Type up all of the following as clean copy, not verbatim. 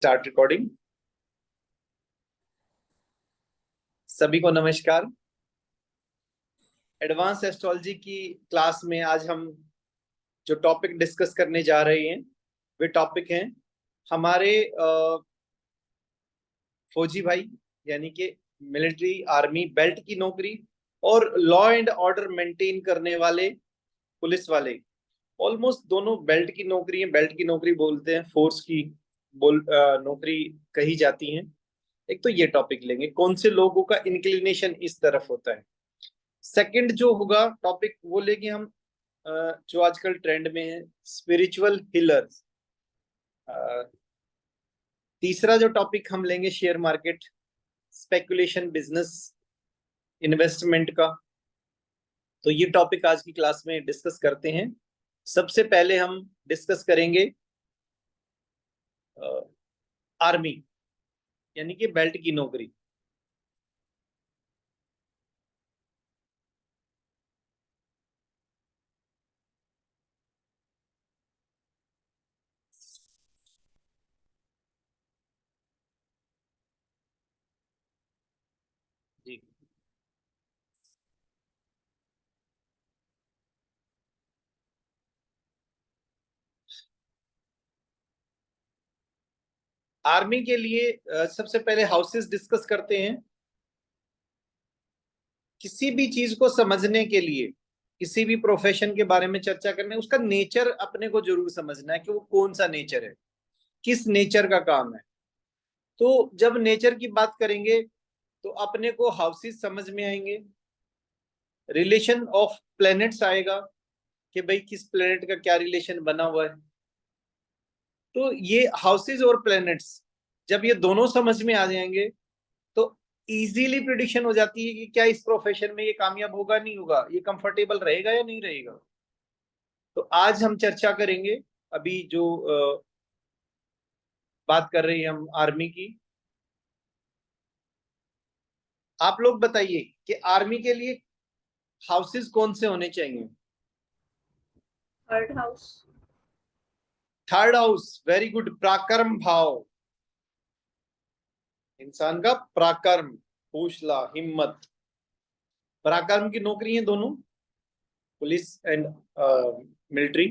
Start recording. सभी को नमस्कार। एडवांस एस्ट्रोलॉजी की क्लास में आज हम जो टॉपिक डिस्कस करने जा रहे हैं वे टॉपिक हैं हमारे फौजी भाई, यानी कि मिलिट्री आर्मी बेल्ट की नौकरी और लॉ एंड ऑर्डर मेंटेन करने वाले पुलिस वाले। ऑलमोस्ट दोनों बेल्ट की नौकरी है, बेल्ट की नौकरी बोलते हैं, फोर्स की नौकरी कही जाती है। एक तो ये टॉपिक लेंगे, कौन से लोगों का इंक्लिनेशन इस तरफ होता है। सेकंड जो होगा टॉपिक वो लेंगे हम, जो आजकल ट्रेंड में है, स्पिरिचुअल हीलर्स। तीसरा जो टॉपिक हम लेंगे, share market, speculation, business, investment का। तो ये टॉपिक आज की क्लास में डिस्कस करते हैं। सबसे पहले हम डिस्कस करेंगे आर्मी, यानी कि बेल्ट की नौकरी। जी, आर्मी के लिए सबसे पहले हाउसेस डिस्कस करते हैं। किसी भी चीज को समझने के लिए, किसी भी प्रोफेशन के बारे में चर्चा करने, उसका नेचर अपने को जरूर समझना है कि वो कौन सा नेचर है, किस नेचर का काम है। तो जब नेचर की बात करेंगे तो अपने को हाउसेस समझ में आएंगे, रिलेशन ऑफ प्लैनेट्स आएगा कि भाई किस प्लैनेट का क्या रिलेशन बना हुआ है। तो ये हाउसेस और प्लैनेट्स जब ये दोनों समझ में आ जाएंगे तो इजीली प्रिडिक्शन हो जाती है कि क्या इस प्रोफेशन में ये कामयाब होगा, नहीं होगा, ये कंफर्टेबल रहेगा या नहीं रहेगा। तो आज हम चर्चा करेंगे, अभी जो बात कर रहे हैं हम आर्मी की। आप लोग बताइए कि आर्मी के लिए हाउसेस कौन से होने चाहिए। Third house. Third house, very good. पराक्रम भाव, इंसान का पराक्रम, हौसला, हिम्मत। पराक्रम की नौकरी है दोनों, पुलिस एंड मिलिट्री।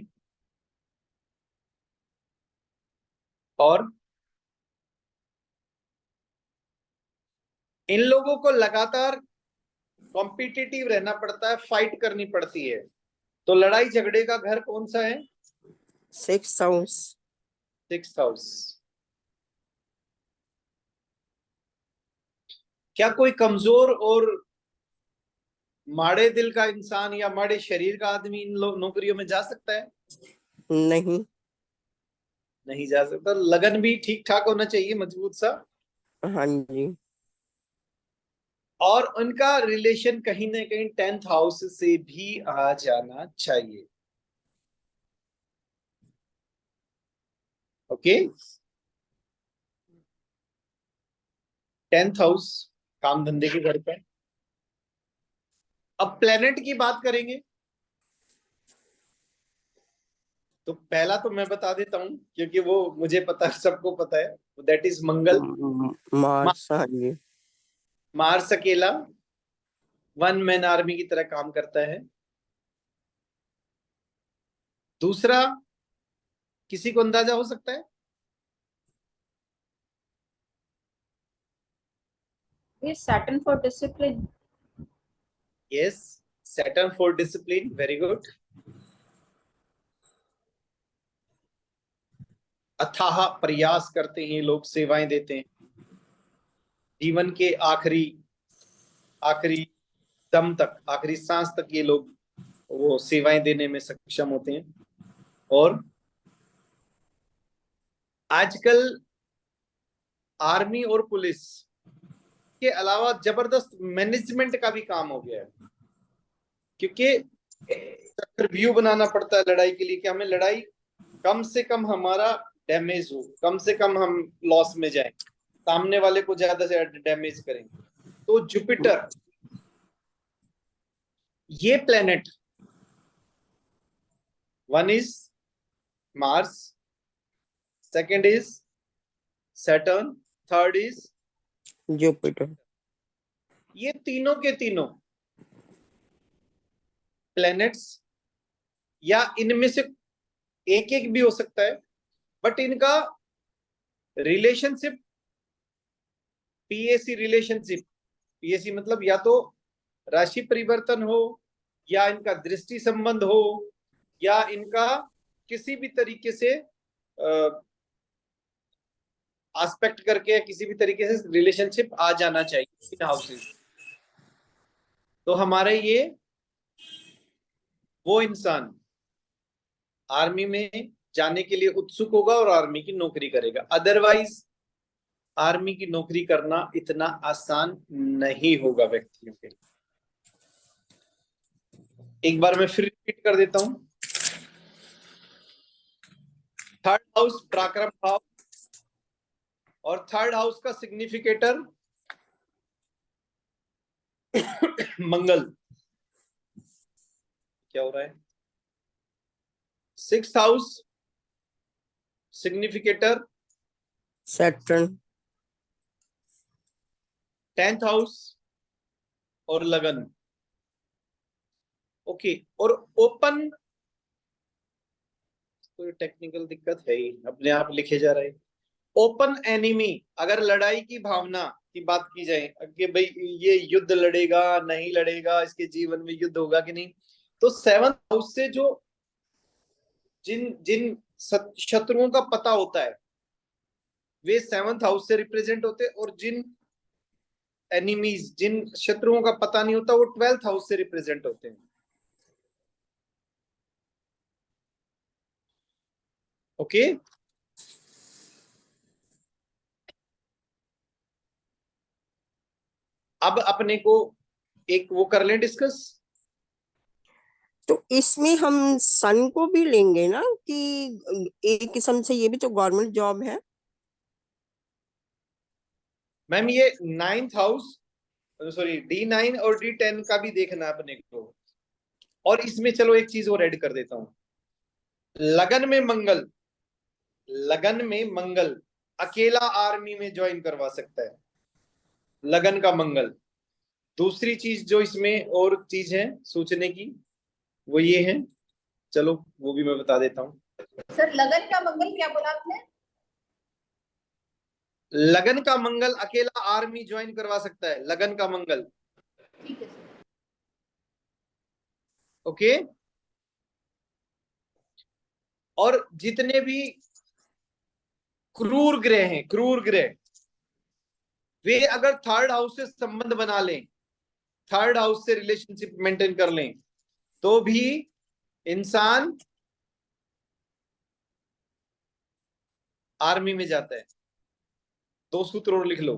और इन लोगों को लगातार कॉम्पिटिटिव रहना पड़ता है, फाइट करनी पड़ती है। तो लड़ाई झगड़े का घर कौन सा है? Six house. Six house. क्या कोई कमजोर और माड़े दिल का इंसान या माड़े शरीर का आदमी इन नौकरियों में जा सकता है? नहीं। नहीं जा सकता। लगन भी ठीक ठाक होना चाहिए, मजबूत सा। हाँ जी। और उनका रिलेशन कहीं ना कहीं 10th हाउस से भी आ जाना चाहिए। ओके, 10th हाउस काम धंधे के घर पे। अब प्लेनेट की बात करेंगे तो पहला तो मैं बता देता हूं क्योंकि वो मुझे पता है, सबको पता है, दैट इज मंगल। मार्स। हाँ जी। मार्स अकेला वन मैन आर्मी की तरह काम करता है। दूसरा, किसी को अंदाजा हो सकता है? Is Saturn for discipline? Yes, Saturn for discipline, very good. अथाह प्रयास करते हैं लोग, सेवाएं देते हैं, जीवन के आखिरी आखिरी दम तक, आखिरी सांस तक ये लोग वो सेवाएं देने में सक्षम होते हैं। और आजकल आर्मी और पुलिस के अलावा जबरदस्त मैनेजमेंट का भी काम हो गया है, क्योंकि व्यू बनाना पड़ता है लड़ाई के लिए कि हमें लड़ाई कम से कम हमारा डैमेज हो, कम से कम हम लॉस में जाए, सामने वाले को ज्यादा से ज्यादा डैमेज करेंगे। तो जुपिटर, ये planet, one is Mars, second is Saturn, third is Jupiter. ये तीनों के तीनों प्लैनेट्स, या इनमें से एक एक भी हो सकता है, बट इनका रिलेशनशिप, पीएसी रिलेशनशिप, पीएसी मतलब या तो राशि परिवर्तन हो, या इनका दृष्टि संबंध हो, या इनका किसी भी तरीके से एस्पेक्ट करके किसी भी तरीके से रिलेशनशिप आ जाना चाहिए इन हाउसेस। तो हमारे ये वो इंसान आर्मी में जाने के लिए उत्सुक होगा और आर्मी की नौकरी करेगा, अदरवाइज आर्मी की नौकरी करना इतना आसान नहीं होगा व्यक्तियों के लिए। एक बार मैं फिर रिपीट कर देता हूं। थर्ड हाउस पराक्रम भाव, और थर्ड हाउस का सिग्निफिकेटर मंगल। क्या हो रहा है? Sixth house significator Saturn. 10th house और लगन। ओके, और ओपन, कोई टेक्निकल दिक्कत है ही, अपने आप लिखे जा रहे हैं। ओपन एनिमी, अगर लड़ाई की भावना की बात की जाए कि भाई ये युद्ध लड़ेगा नहीं लड़ेगा, इसके जीवन में युद्ध होगा कि नहीं, तो 7th हाउस से जो जिन जिन शत्रुओं का पता होता है वे 7th हाउस से रिप्रेजेंट होते हैं, और जिन एनिमीज, जिन शत्रुओं का पता नहीं होता, वो 12th हाउस से रिप्रेजेंट होते हैं। ओके, अब अपने को एक वो कर लें डिस्कस। तो इसमें हम सन को भी लेंगे ना, कि एक किस्म से ये भी तो गवर्नमेंट जॉब है। मैम ये 9th हाउस, सॉरी D9 और D10 का भी देखना है अपने को। और इसमें चलो एक चीज और ऐड कर देता हूं, लगन में मंगल, लगन में मंगल अकेला आर्मी में ज्वाइन करवा सकता है, लगन का मंगल। दूसरी चीज जो इसमें और चीज है सोचने की, वो ये है, चलो वो भी मैं बता देता हूँ। सर लगन का मंगल क्या बोला आपने? लगन का मंगल अकेला आर्मी ज्वाइन करवा सकता है, लगन का मंगल। ठीक है सर। ओके, और जितने भी क्रूर ग्रह हैं, क्रूर ग्रह, वे अगर थर्ड हाउस से संबंध बना लें, थर्ड हाउस से रिलेशनशिप मेंटेन कर लें, तो भी इंसान आर्मी में जाता है। दो सूत्र और लिख लो,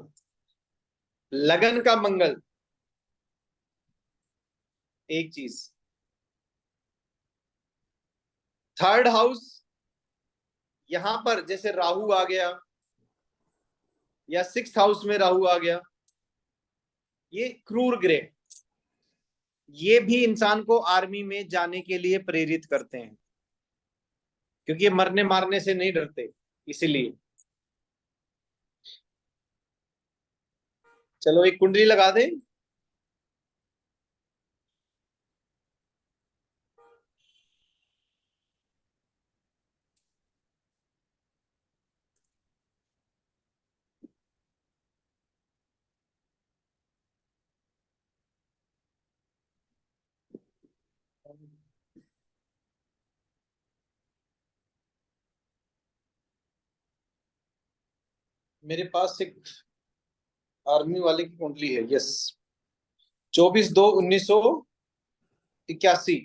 लगन का मंगल एक चीज, थर्ड हाउस यहां पर जैसे राहु आ गया, या 6th हाउस में राहु आ गया, ये क्रूर ग्रह, ये भी इंसान को आर्मी में जाने के लिए प्रेरित करते हैं, क्योंकि ये मरने मारने से नहीं डरते, इसीलिए। चलो एक कुंडली लगा दें। मेरे पास एक आर्मी वाले की कुंडली है, यस, 24/2/1981,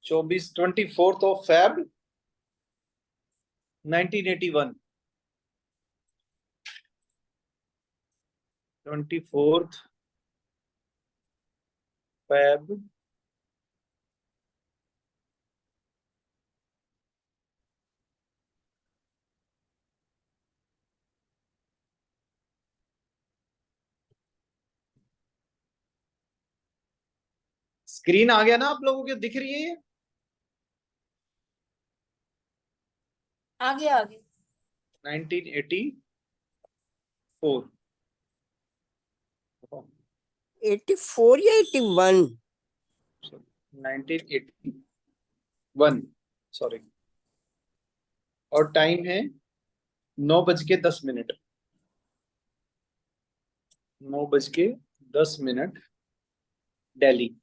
24 1981, 24 स्क्रीन आ गया ना आप लोगों के, दिख रही है ये? आगे आगे। 1984। 84 या 81? 1981, सॉरी। और टाइम है 9:10। 9:10, दिल्ली।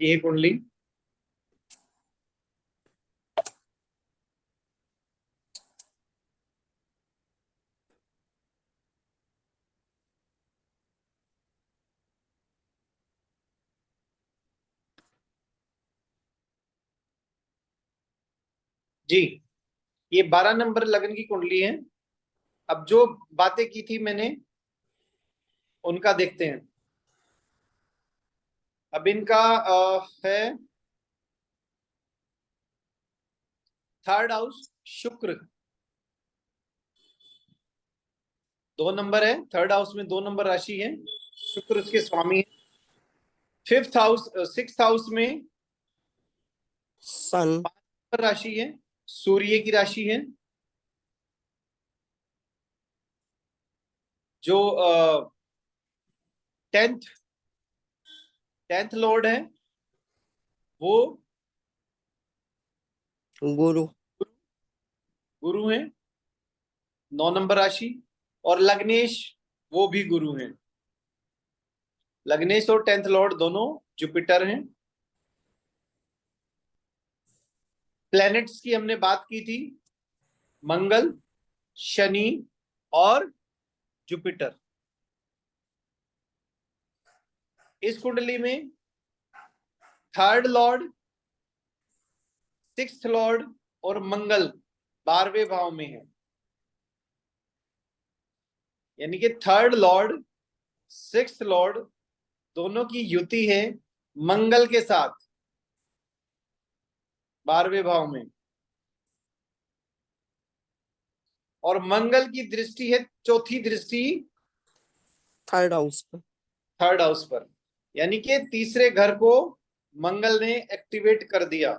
ये कुंडली जी, ये 12 नंबर लगन की कुंडली है। अब जो बातें की थी मैंने उनका देखते हैं। अब इनका है थर्ड हाउस शुक्र, 2 नंबर है। थर्ड हाउस में 2 नंबर राशि है, शुक्र उसके स्वामी है। फिफ्थ हाउस, सिक्स्थ हाउस में सन। 5 नंबर राशि है, सूर्य की राशि है। जो 10th लॉर्ड है वो गुरु। गुरु है, 9 नंबर राशि। और लग्नेश वो भी गुरु हैं। लग्नेश और 10th लॉर्ड दोनों जुपिटर हैं। प्लैनेट्स की हमने बात की थी, मंगल, शनि और जुपिटर। इस कुंडली में थर्ड लॉर्ड, सिक्स्थ लॉर्ड और मंगल 12वें भाव में है। यानी कि थर्ड लॉर्ड, सिक्स्थ लॉर्ड दोनों की युति है मंगल के साथ 12वें भाव में। और मंगल की दृष्टि है, चौथी दृष्टि थर्ड हाउस पे। थर्ड हाउस पर। यानी कि तीसरे घर को मंगल ने एक्टिवेट कर दिया।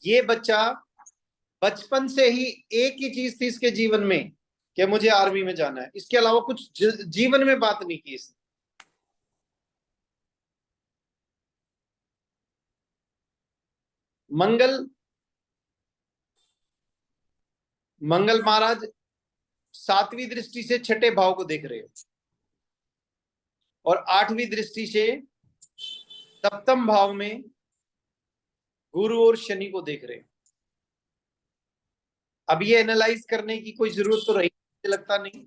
ये बच्चा बचपन से ही एक ही चीज थी इसके जीवन में कि मुझे आर्मी में जाना है, इसके अलावा कुछ जीवन में बात नहीं की इसने। मंगल मंगल महाराज 7वीं दृष्टि से छठे भाव को देख रहे हैं और 8वीं दृष्टि से सप्तम भाव में गुरु और शनि को देख रहे हैं। अब ये एनालाइज करने की कोई जरूरत तो रही लगता नहीं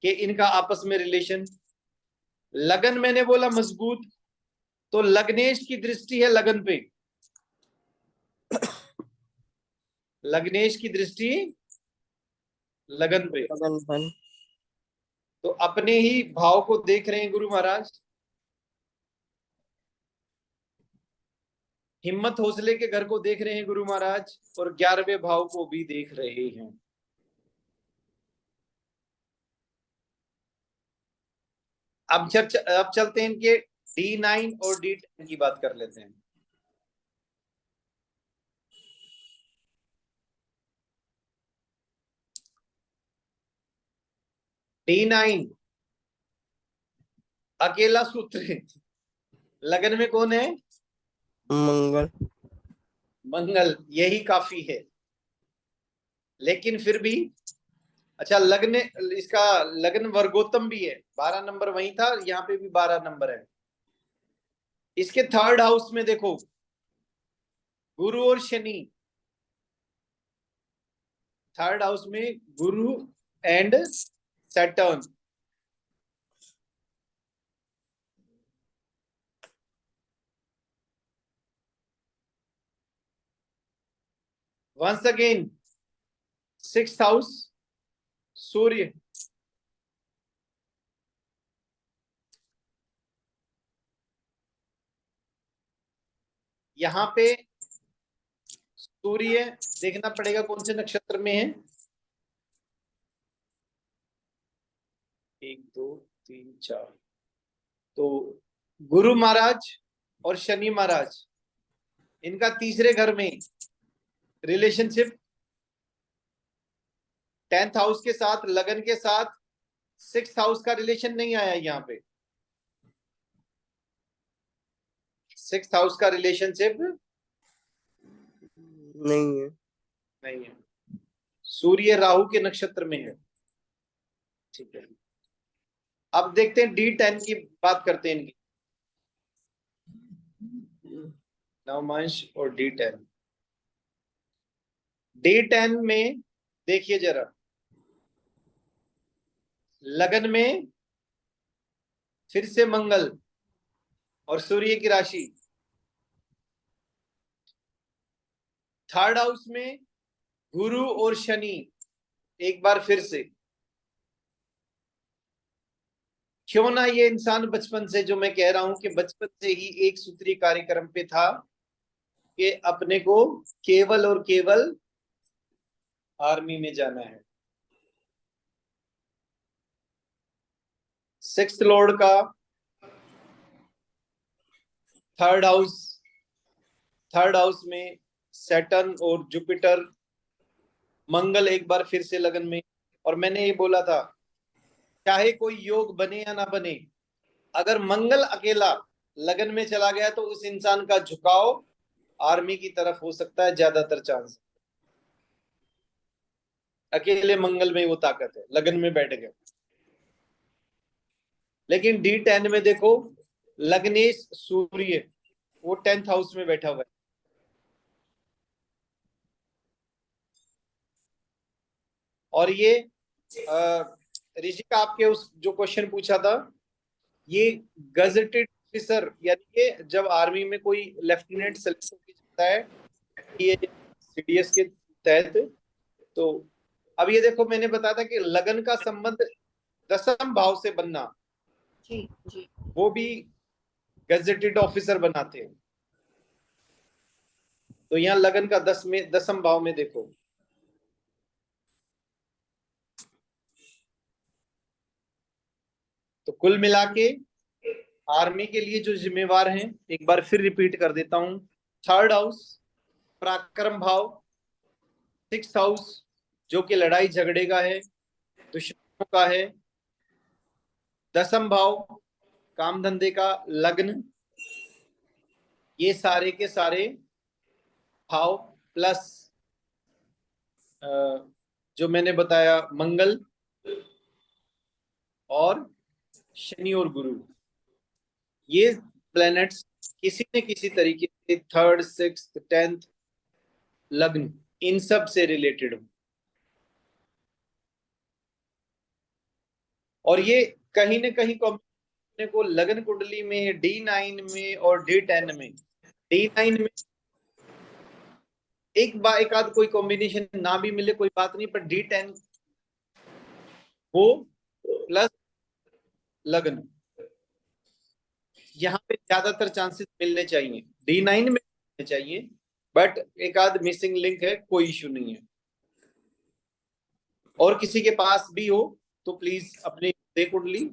कि इनका आपस में रिलेशन। लगन मैंने बोला मजबूत, तो लग्नेश की दृष्टि है लगन पे। लग्नेश की दृष्टि लगन पे, लगन बन। तो अपने ही भाव को देख रहे हैं गुरु महाराज। हिम्मत हौसले के घर को देख रहे हैं गुरु महाराज और 11वें भाव को भी देख रहे हैं। अब चलते हैं इनके D9 और D10 की बात कर लेते हैं। D9 अकेला सूत्र है। लगन में कौन है? मंगल। मंगल, यही काफी है। लेकिन फिर भी अच्छा, लग्न इसका लग्न वर्गोत्तम भी है, 12 नंबर वहीं था, यहाँ पे भी 12 नंबर है। इसके थर्ड हाउस में देखो गुरु और शनि, थर्ड हाउस में Guru and Saturn. Once again 6th house Surya, यहाँ पे सूर्य देखना पड़ेगा कौन से नक्षत्र में है। 1 2 3 4, तो गुरु महाराज और शनि महाराज, इनका तीसरे घर में रिलेशनशिप 10th हाउस के साथ, लगन के साथ 6th हाउस का रिलेशन नहीं आया यहाँ पे। 6th हाउस का रिलेशनशिप नहीं है। नहीं है। सूर्य राहु के नक्षत्र में है। ठीक है, अब देखते हैं D10 की बात करते हैं इनकी, नवमांश और D10। D10 में देखिए जरा, लगन में फिर से मंगल और सूर्य की राशि, 3rd हाउस में गुरु और शनि एक बार फिर से। क्यों ना ये इंसान बचपन से, जो मैं कह रहा हूं कि बचपन से ही एक सूत्री कार्यक्रम पे था कि अपने को केवल और केवल आर्मी में जाना है। 6th लॉर्ड का 3rd हाउस में सैटर्न और जुपिटर, मंगल एक बार फिर से लगन में। और मैंने ये बोला था, चाहे कोई योग बने या ना बने, अगर मंगल अकेला लगन में चला गया तो उस इंसान का झुकाव आर्मी की तरफ हो सकता है, ज्यादातर चांस। अकेले मंगल में वो ताकत है, लगन में बैठ गया। लेकिन D10 में देखो, लग्नेश सूर्य वो 10th हाउस में बैठा हुआ है। और ये ऋषिका, आपके उस जो क्वेश्चन पूछा था, ये गजेटेड ऑफिसर, यानी कि जब आर्मी में कोई लेफ्टिनेंट सेलेक्ट होकर जाता है ये CDS के तहत, तो अब ये देखो, मैंने बताया था कि लगन का संबंध 10th भाव से बनना, जी जी। वो भी गजेटेड ऑफिसर बनाते हैं। तो यहाँ लगन का 10th भाव में देखो, तो कुल मिला के आर्मी के लिए जो जिम्मेवार हैं, एक बार फिर रिपीट कर देता हूं। 3rd हाउस पराक्रम भाव, 6th हाउस जो कि लड़ाई झगड़े का है, दुश्मनों का है, 10th भाव काम धंधे का, लग्न, ये सारे के सारे भाव प्लस जो मैंने बताया मंगल और शनि और गुरु, ये प्लैनेट्स किसी न किसी तरीके से 3rd 6th 10th लग्न, इन सब से रिलेटेड हो। और ये कहीं ना कहीं अपने को लगन कुंडली में D9 में और D10 में, D9 में एक आध कोई कॉम्बिनेशन ना भी मिले कोई बात नहीं, पर D10 वो प्लस लगन, यहाँ पे ज्यादातर चांसेस मिलने चाहिए, D9 में मिलने चाहिए, बट एक आध मिसिंग लिंक है, कोई इश्यू नहीं है। और किसी के पास भी हो तो प्लीज अपने दे कुंडली।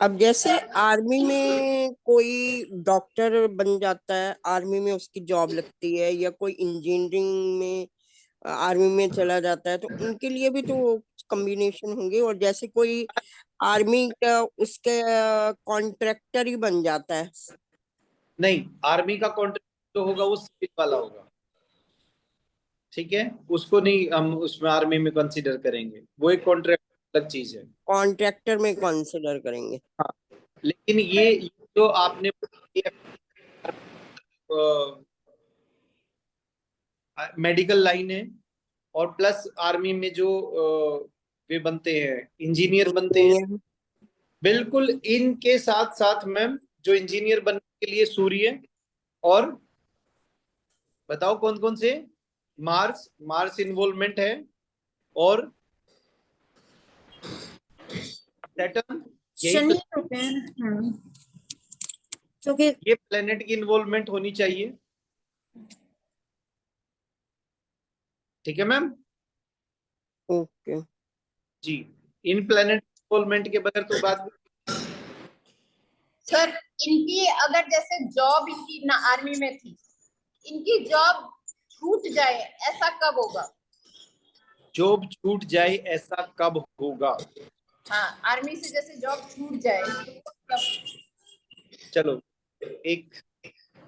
अब जैसे आर्मी में कोई डॉक्टर बन जाता है, आर्मी में उसकी जॉब लगती है, या कोई इंजीनियरिंग में आर्मी में चला जाता है, तो उनके लिए भी तो कॉम्बिनेशन होंगे। और जैसे कोई आर्मी का उसके कॉन्ट्रैक्टर ही बन जाता है। नहीं, आर्मी का कॉन्ट्रैक्ट जो होगा वो सिविल वाला होगा, ठीक है, उसको नहीं हम उसमें आर्मी में कंसीडर करेंगे, वो एक कॉन्ट्रैक्ट अलग चीज है। कॉन्ट्रैक्टर में कंसिडर करेंगे। हाँ, लेकिन ये जो आपने मेडिकल लाइन है, और प्लस आर्मी में जो वे बनते हैं, इंजीनियर बनते हैं, इंजीनियर। बिल्कुल इनके साथ साथ मैम जो इंजीनियर बनने के लिए सूर्य और बताओ कौन कौन से, मार्स, मार्स इन्वॉल्वमेंट है, और सैटर्न, यही शनि तो, होते हैं क्योंकि ये प्लेनेट की इन्वॉल्वमेंट होनी चाहिए। ठीक है मैम ओके। जी। इन प्लेनेट इन्वॉल्वमेंट के बगैर तो बात, सर इनकी अगर जैसे जॉब इनकी ना आर्मी में थी, इनकी जॉब छूट जाए ऐसा कब होगा? जॉब छूट जाए ऐसा कब होगा? हाँ, आर्मी से जैसे जॉब छूट जाए तो कब? चलो एक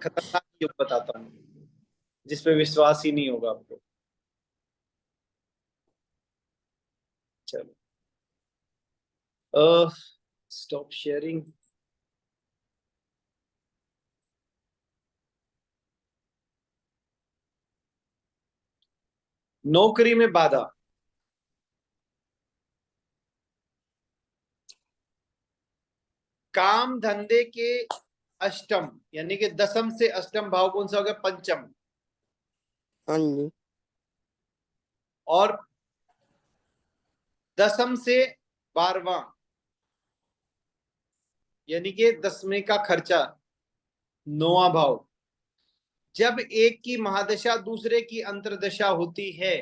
खतरनाक योग बताता हूँ जिसपे विश्वास ही नहीं होगा आपको। चलो स्टॉप शेयरिंग। नौकरी में बाधा, काम धंधे के अष्टम, यानी कि दसम से अष्टम भाव कौन सा हो गया? पंचम। हाँ जी। और दसम से 12वां, यानी कि 10वें का खर्चा, 9वां भाव। जब एक की महादशा दूसरे की अंतर्दशा होती है,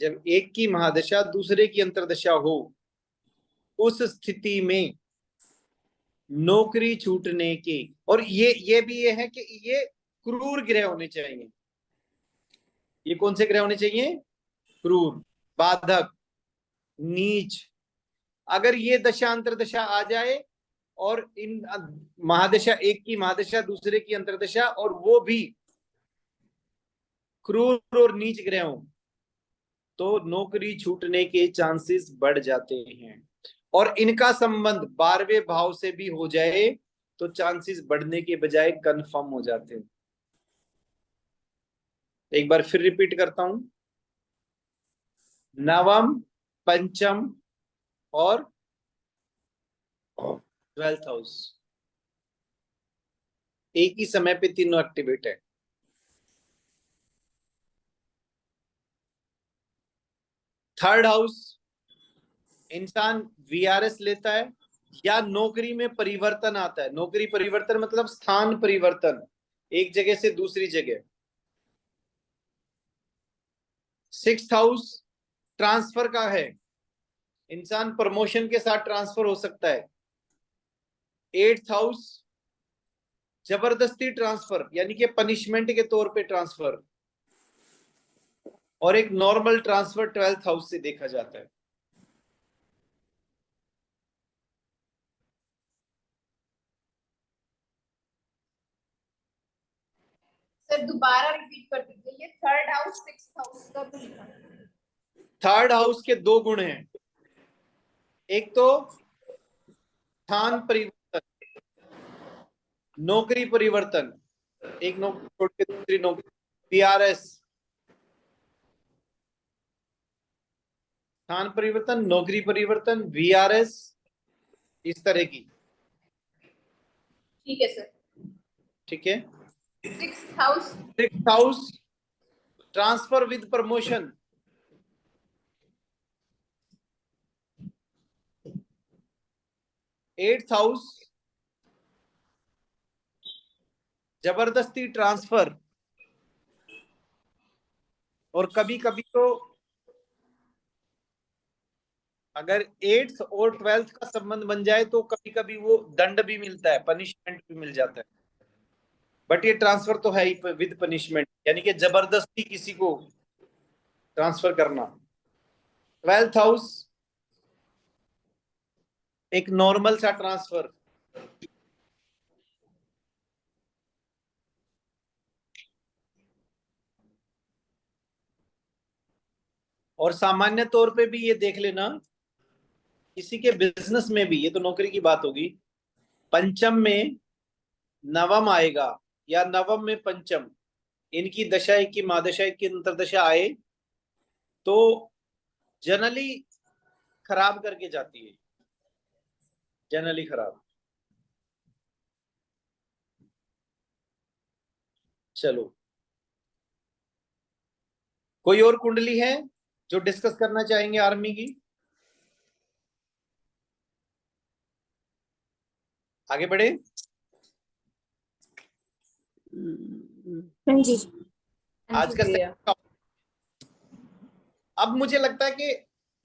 जब एक की महादशा दूसरे की अंतर्दशा हो, उस स्थिति में नौकरी छूटने के, और ये भी ये है कि ये क्रूर ग्रह होने चाहिए। ये कौन से ग्रह होने चाहिए? क्रूर, बाधक, नीच। अगर ये दशा अंतर्दशा आ जाए, और इन महादशा, एक की महादशा दूसरे की अंतर्दशा, और वो भी क्रूर और नीच ग्रह हो, तो नौकरी छूटने के चांसेस बढ़ जाते हैं। और इनका संबंध 12वें भाव से भी हो जाए तो चांसेस बढ़ने के बजाय कंफर्म हो जाते हैं। एक बार फिर रिपीट करता हूं, नवम, पंचम और 12th हाउस एक ही समय पे तीनों एक्टिवेट है। थर्ड हाउस, इंसान वीआरएस लेता है या नौकरी में परिवर्तन आता है। नौकरी परिवर्तन मतलब स्थान परिवर्तन, एक जगह से दूसरी जगह। सिक्स्थ हाउस ट्रांसफर का है, इंसान प्रमोशन के साथ ट्रांसफर हो सकता है। एट्थ हाउस जबरदस्ती ट्रांसफर, यानी कि पनिशमेंट के तौर पे ट्रांसफर। और एक नॉर्मल ट्रांसफर 12th हाउस से देखा जाता है। सर दोबारा रिपीट कर दीजिए, ये थर्ड हाउस सिक्स्थ हाउस का भी लिखा। थर्ड हाउस के दो गुण हैं, एक तो स्थान परिवर्तन, नौकरी परिवर्तन, एक नौकरी छोड़ के दूसरी नौकरी, पीआरएस, स्थान परिवर्तन, नौकरी परिवर्तन, वीआरएस, इस तरह की। ठीक है सर। ठीक है। Sixth house, sixth house transfer with promotion. Eighth house जबरदस्ती ट्रांसफर, और कभी कभी तो अगर एट्थ और 12th का संबंध बन जाए तो कभी कभी वो दंड भी मिलता है, पनिशमेंट भी मिल जाता है। बट ये ट्रांसफर तो है ही विद पनिशमेंट, यानी कि जबरदस्ती किसी को ट्रांसफर करना। 12th हाउस एक नॉर्मल सा ट्रांसफर। और सामान्य तौर पे भी ये देख लेना, किसी के बिजनेस में भी, ये तो नौकरी की बात होगी, पंचम में नवम आएगा या नवम में पंचम, इनकी दशा, एक की महादशा एक की अंतरदशा आए तो जनरली खराब करके जाती है, जनरली खराब। चलो कोई और कुंडली है जो डिस्कस करना चाहेंगे आर्मी की? आगे बढ़े। हाँ जी। आज का second अब मुझे लगता है कि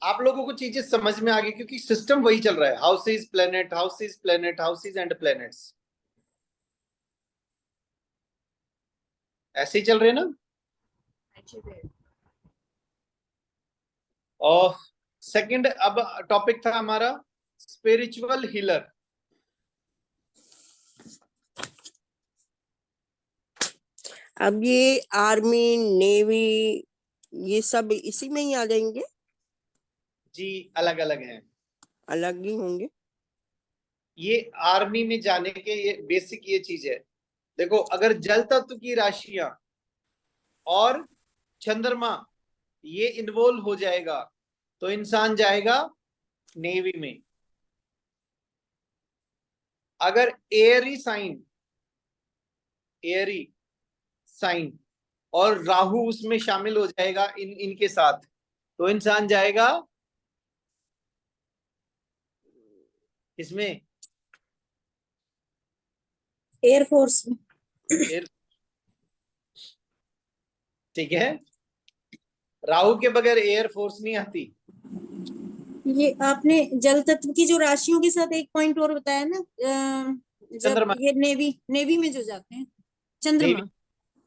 आप लोगों को चीजें समझ में आ गई, क्योंकि सिस्टम वही चल रहा है, houses planet, houses planet, houses and planets, ऐसे ही चल रहे हैं ना। और सेकंड अब टॉपिक था हमारा स्पिरिचुअल हीलर। अब ये आर्मी नेवी ये सब इसी में ही आ जाएंगे? जी अलग अलग हैं, अलग ही होंगे? ये आर्मी में जाने के ये बेसिक ये चीज है। देखो, अगर जल तत्व की राशियां और चंद्रमा ये इन्वॉल्व हो जाएगा तो इंसान जाएगा नेवी में। अगर एयरी साइन और राहु उसमें शामिल हो जाएगा इनके साथ, तो इंसान जाएगा इसमें एयरफोर्स में। एयर। ठीक है, राहु के बगैर एयर फोर्स नहीं आती। ये आपने जल तत्व की जो राशियों के साथ एक पॉइंट और बताया ना, जब चंद्रमा, ये नेवी में जो जाते हैं, नेवी, चंद्रमा।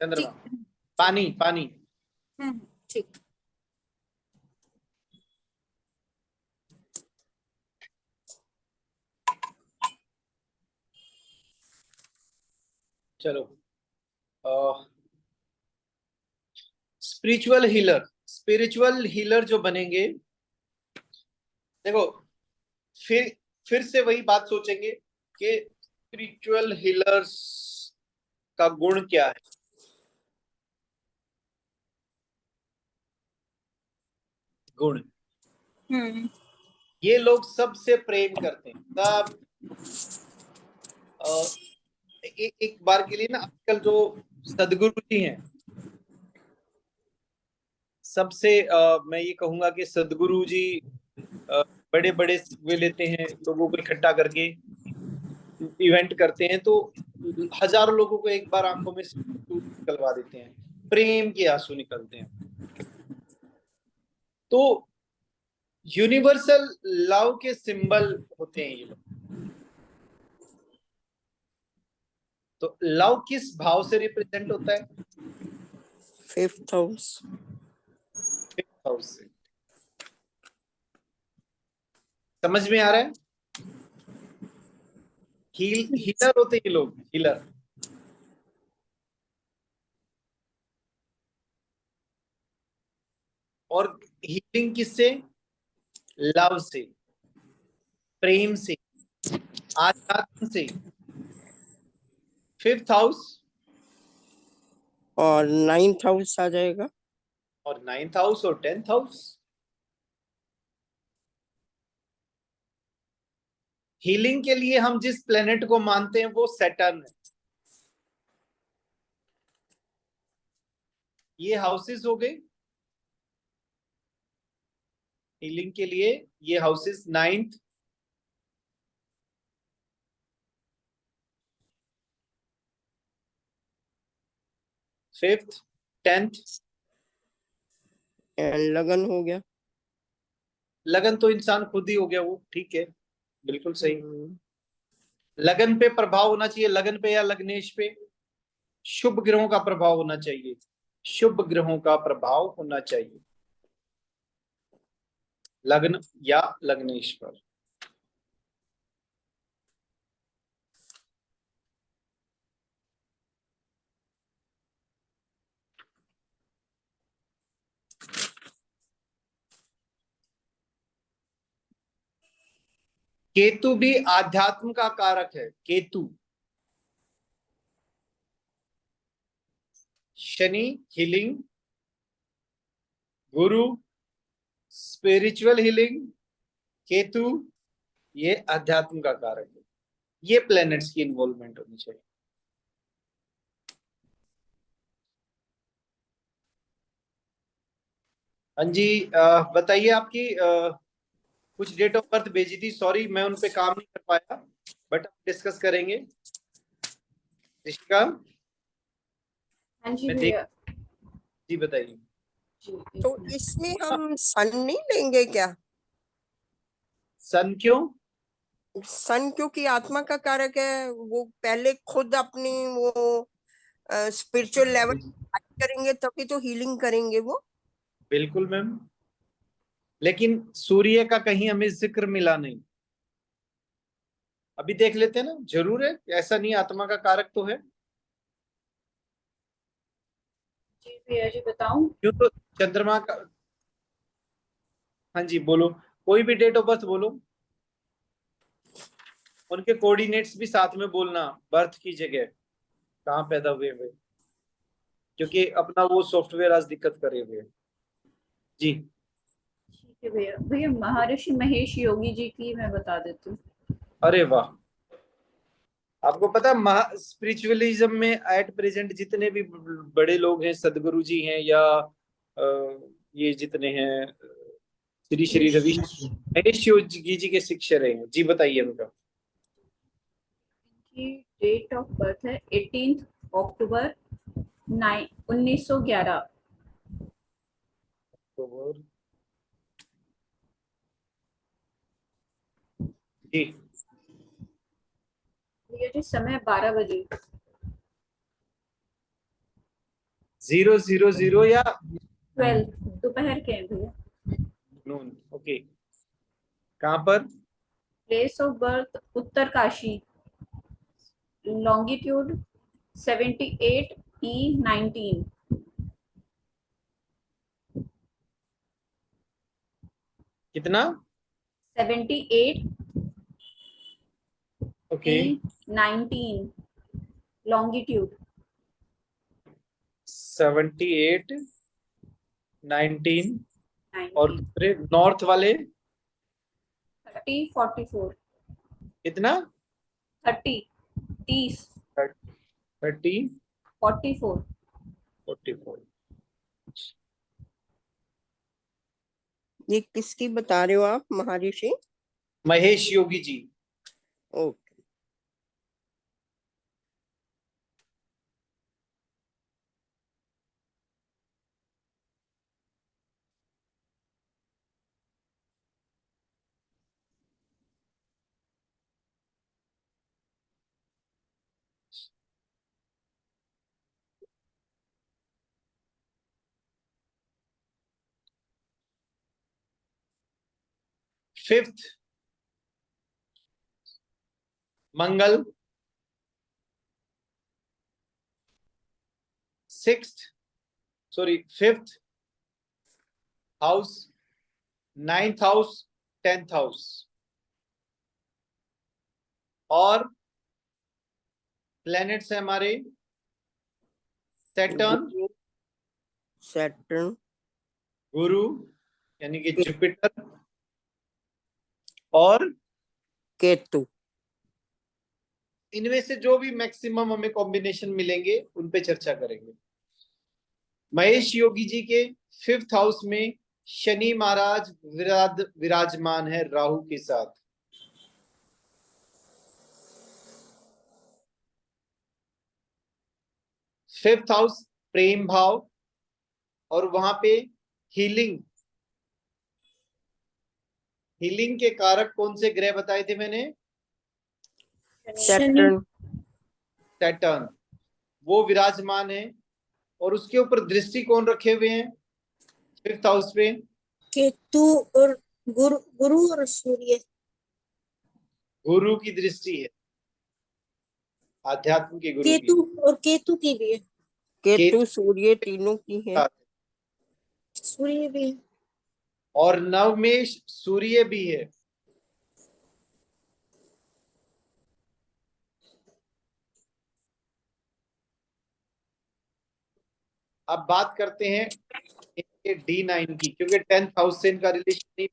चंद्रमा, ठीक। पानी पानी। हाँ, ठीक। चलो, स्पिरिचुअल हीलर जो बनेंगे, देखो, फिर फिर से वही बात सोचेंगे कि स्पिरिचुअल हीलर्स का गुण क्या है। गुण, ये लोग सबसे प्रेम करते हैं, सब। एक बार के लिए ना, आजकल जो सदगुरु जी हैं, सबसे मैं ये कहूंगा कि सदगुरु जी बड़े बड़े वे लेते हैं, लोगों को इकट्ठा करके इवेंट करते हैं, तो हजारों लोगों को एक बार आंखों में से आंसू निकलवा देते हैं, प्रेम के आंसू निकलते हैं। तो यूनिवर्सल लव के सिंबल होते हैं ये लोग। तो लव किस भाव से रिप्रेजेंट होता है? 5th house. 5th हाउस से। समझ में आ रहा है? हीलर होते हैं ये लोग, हीलर। और हीलिंग किससे? लव से, प्रेम से, आध्यात्म से। 5th हाउस और 9th हाउस आ जाएगा? और 9th हाउस और 10th हाउस। हीलिंग के लिए हम जिस प्लेनेट को मानते हैं वो सैटर्न है। ये हाउसेस हो गए हीलिंग के लिए, ये houses 9th, 5th, 10th। And लगन हो गया। लगन तो इंसान खुद ही हो गया, वो ठीक है, बिल्कुल सही। लगन पे प्रभाव होना चाहिए, लगन पे या लग्नेश पे शुभ ग्रहों का प्रभाव होना चाहिए, शुभ ग्रहों का प्रभाव होना चाहिए लग्न या लग्नेश पर। केतु भी आध्यात्म का कारक है। केतु, शनि हीलिंग, गुरु स्पिरिचुअल हीलिंग, केतु ये अध्यात्म का कारक है। ये प्लैनेट्स की इन्वॉल्वमेंट होनी चाहिए। हाँ जी, बताइए आपकी कुछ डेट ऑफ बर्थ भेजी थी, सॉरी मैं उन पे काम नहीं कर पाया, बट डिस्कस करेंगे। ऋषिका, हाँ जी मैं देख, भैया। जी बताइए। जी एक तो मिनट। इसमें हम सन नहीं लेंगे क्या? सन क्यों? सन क्योंकि आत्मा का कारक है, वो पहले खुद अपनी वो स्पिरिचुअल लेवल करेंगे तभी तो हीलिंग करेंगे वो। बिल्कुल मैम, लेकिन सूर्य का कहीं हमें जिक्र मिला नहीं। अभी देख लेते हैं ना, जरूर है, ऐसा नहीं, आत्मा का कारक तो है। जी भैया जी बताऊं? क्यों? तो चंद्रमा का, हाँ जी बोलो, कोई भी डेट ऑफ बर्थ बोलो, उनके कोऑर्डिनेट्स भी साथ में बोलना, बर्थ की जगह कहाँ पैदा हुए हुए, क्योंकि अपना वो सॉफ्टवेयर आज दिक्कत करे हुए है। जी। ठीक है भैया। भैया महर्षि महेश योगी जी की मैं बता देती हूँ। अरे वाह, आपको पता है स्पिरिचुअलिज्म में एट प्रेजेंट जितने भी बड़े लोग हैं, सदगुरु जी हैं या ये जितने हैं, श्री श्री रवि महेश योगी जी के शिष्य रहे हैं। जी बताइए उनका। की डेट ऑफ बर्थ है 18 अक्टूबर 1911। तो जी, भैया जी समय 12 बजे। 000 या 12 दोपहर के हैं भैया। नून, ओके। कहाँ पर? Place of birth Uttarkashi. Longitude 78E19। कितना? 78E19 okay, longitude. 78, 19। और 19 दूसरे नॉर्थ वाले 30 44। कितना? 30 30 44। 44। ये किसकी बता रहे हो आप, Maharishi? Mahesh Yogi ji. Okay. Fifth Mangal, sixth, sorry fifth house, ninth house, 10th house. और प्लैनेट्स है हमारे सैटर्न, गुरु, सैटर्न, गुरु यानी कि जुपिटर, और केतु। इनमें से जो भी मैक्सिमम हमें कॉम्बिनेशन मिलेंगे उन पे चर्चा करेंगे। महेश योगी जी के फिफ्थ हाउस में शनि महाराज विराजमान है राहु के साथ। फिफ्थ हाउस प्रेम भाव, और वहां पे हीलिंग, हीलिंग के कारक कौन से ग्रह बताए थे मैंने? शनि। सैटर्न। सैटर्न, वो विराजमान है। और उसके ऊपर दृष्टि कौन रखे हुए हैं फिफ्थ हाउस पे? केतु और गुरु, गुरु और सूर्य। गुरु की दृष्टि है, आध्यात्म के गुरु की। केतु, और केतु की भी है। केतु, केतु सूर्य, तीनों की है। सूर्य भी है। और नव में सूर्य भी है। अब बात करते हैं इनके D9 की, क्योंकि 10th हाउस से इनका रिलेशन नहीं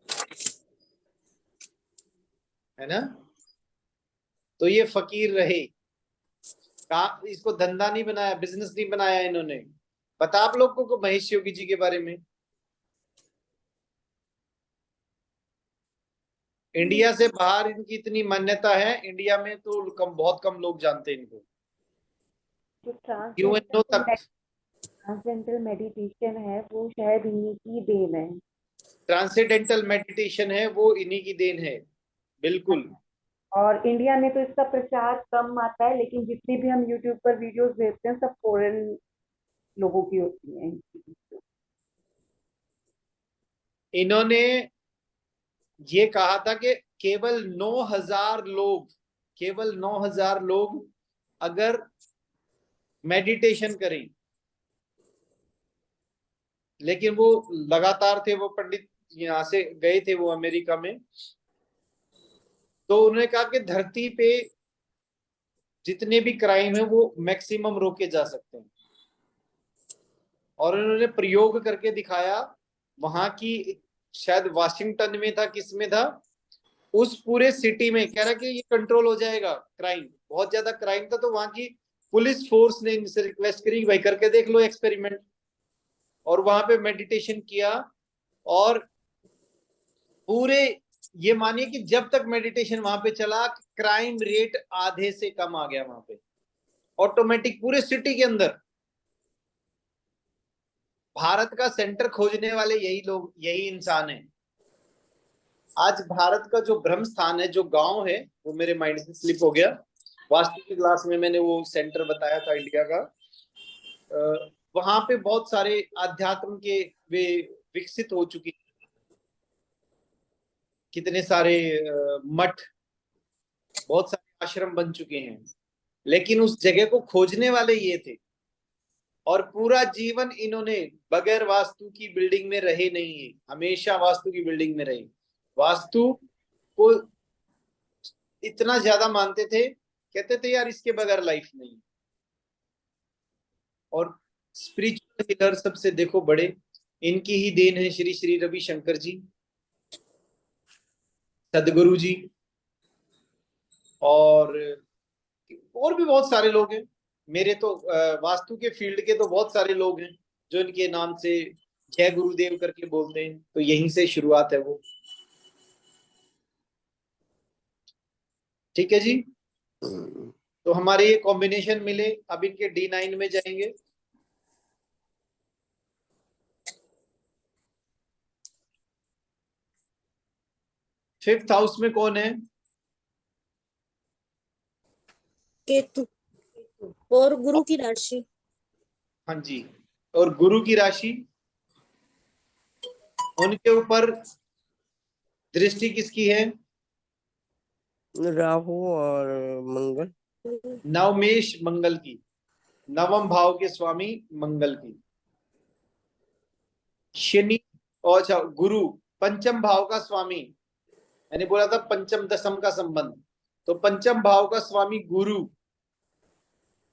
है ना, तो ये फकीर रहे। काम, इसको धंधा नहीं बनाया, बिजनेस नहीं बनाया इन्होंने। बता आप लोग को महेश योगी जी के बारे में। इंडिया से बाहर इनकी इतनी मान्यता है, इंडिया में तो बहुत कम लोग जानते हैं इनको। जो क्यों इन्हों तक ट्रांसजेंडर मेडिटेशन है वो शायद इन्हीं की देन है। ट्रांसेंडेंटल मेडिटेशन है वो इन्हीं की देन है, बिल्कुल। और इंडिया में तो इसका प्रचार कम आता है, लेकिन जितनी भी हम यूट्यूब पर वीडियोस देखते हैं सब फॉरेन लोगों की होती हैं। इन्होंने ये कहा था कि केवल 9,000 लोग, केवल 9,000 लोग अगर मेडिटेशन करें, लेकिन वो लगातार थे, वो पंडित यहाँ से गए थे वो अमेरिका में, तो उन्होंने कहा कि धरती पे जितने भी क्राइम है वो मैक्सिमम रोके जा सकते हैं। और उन्होंने प्रयोग करके दिखाया, वहां की शायद वाशिंगटन में था, किस में था, उस पूरे सिटी में कह रहा कि ये कंट्रोल हो जाएगा क्राइम, बहुत ज्यादा क्राइम था, तो वहां की पुलिस फोर्स ने इनसे रिक्वेस्ट करी भाई करके देख लो एक्सपेरिमेंट, और वहां पे मेडिटेशन किया, और पूरे ये मानिए कि जब तक मेडिटेशन वहां पे चला, क्राइम रेट आधे से कम आ गया वहां पे, ऑटोमेटिक पूरे सिटी के अंदर। भारत का सेंटर खोजने वाले यही लोग, यही इंसान है। आज भारत का जो ब्रह्म स्थान है, जो गांव है, वो मेरे माइंड से स्लिप हो गया। वास्तु की क्लास में मैंने वो सेंटर बताया था इंडिया का। वहां पे बहुत सारे आध्यात्म के वे विकसित हो चुके, कितने सारे मठ, बहुत सारे आश्रम बन चुके हैं, लेकिन उस जगह को खोजने वाले ये थे। और पूरा जीवन इन्होंने बगैर वास्तु की बिल्डिंग में रहे नहीं है, हमेशा वास्तु की बिल्डिंग में रहे। वास्तु को इतना ज्यादा मानते थे, कहते थे यार इसके बगैर लाइफ नहीं। और स्पिरिचुअल हीलर सबसे देखो बड़े, इनकी ही देन है श्री श्री रविशंकर जी, सदगुरु जी, और भी बहुत सारे लोग हैं। मेरे तो वास्तु के फील्ड के तो बहुत सारे लोग हैं जो इनके नाम से जय गुरुदेव करके बोलते हैं, तो यहीं से शुरुआत है वो। ठीक है जी, तो हमारे ये कॉम्बिनेशन मिले, अब इनके D9 में जाएंगे। फिफ्थ हाउस में कौन है? केतु और गुरु की राशि। हाँ जी, और गुरु की राशि, उनके ऊपर दृष्टि किसकी है? राहु और मंगल। नवमेश मंगल की, नवम भाव के स्वामी मंगल की। शनि और अच्छा गुरु पंचम भाव का स्वामी, मैंने बोला था पंचम दसम का संबंध, तो पंचम भाव का स्वामी गुरु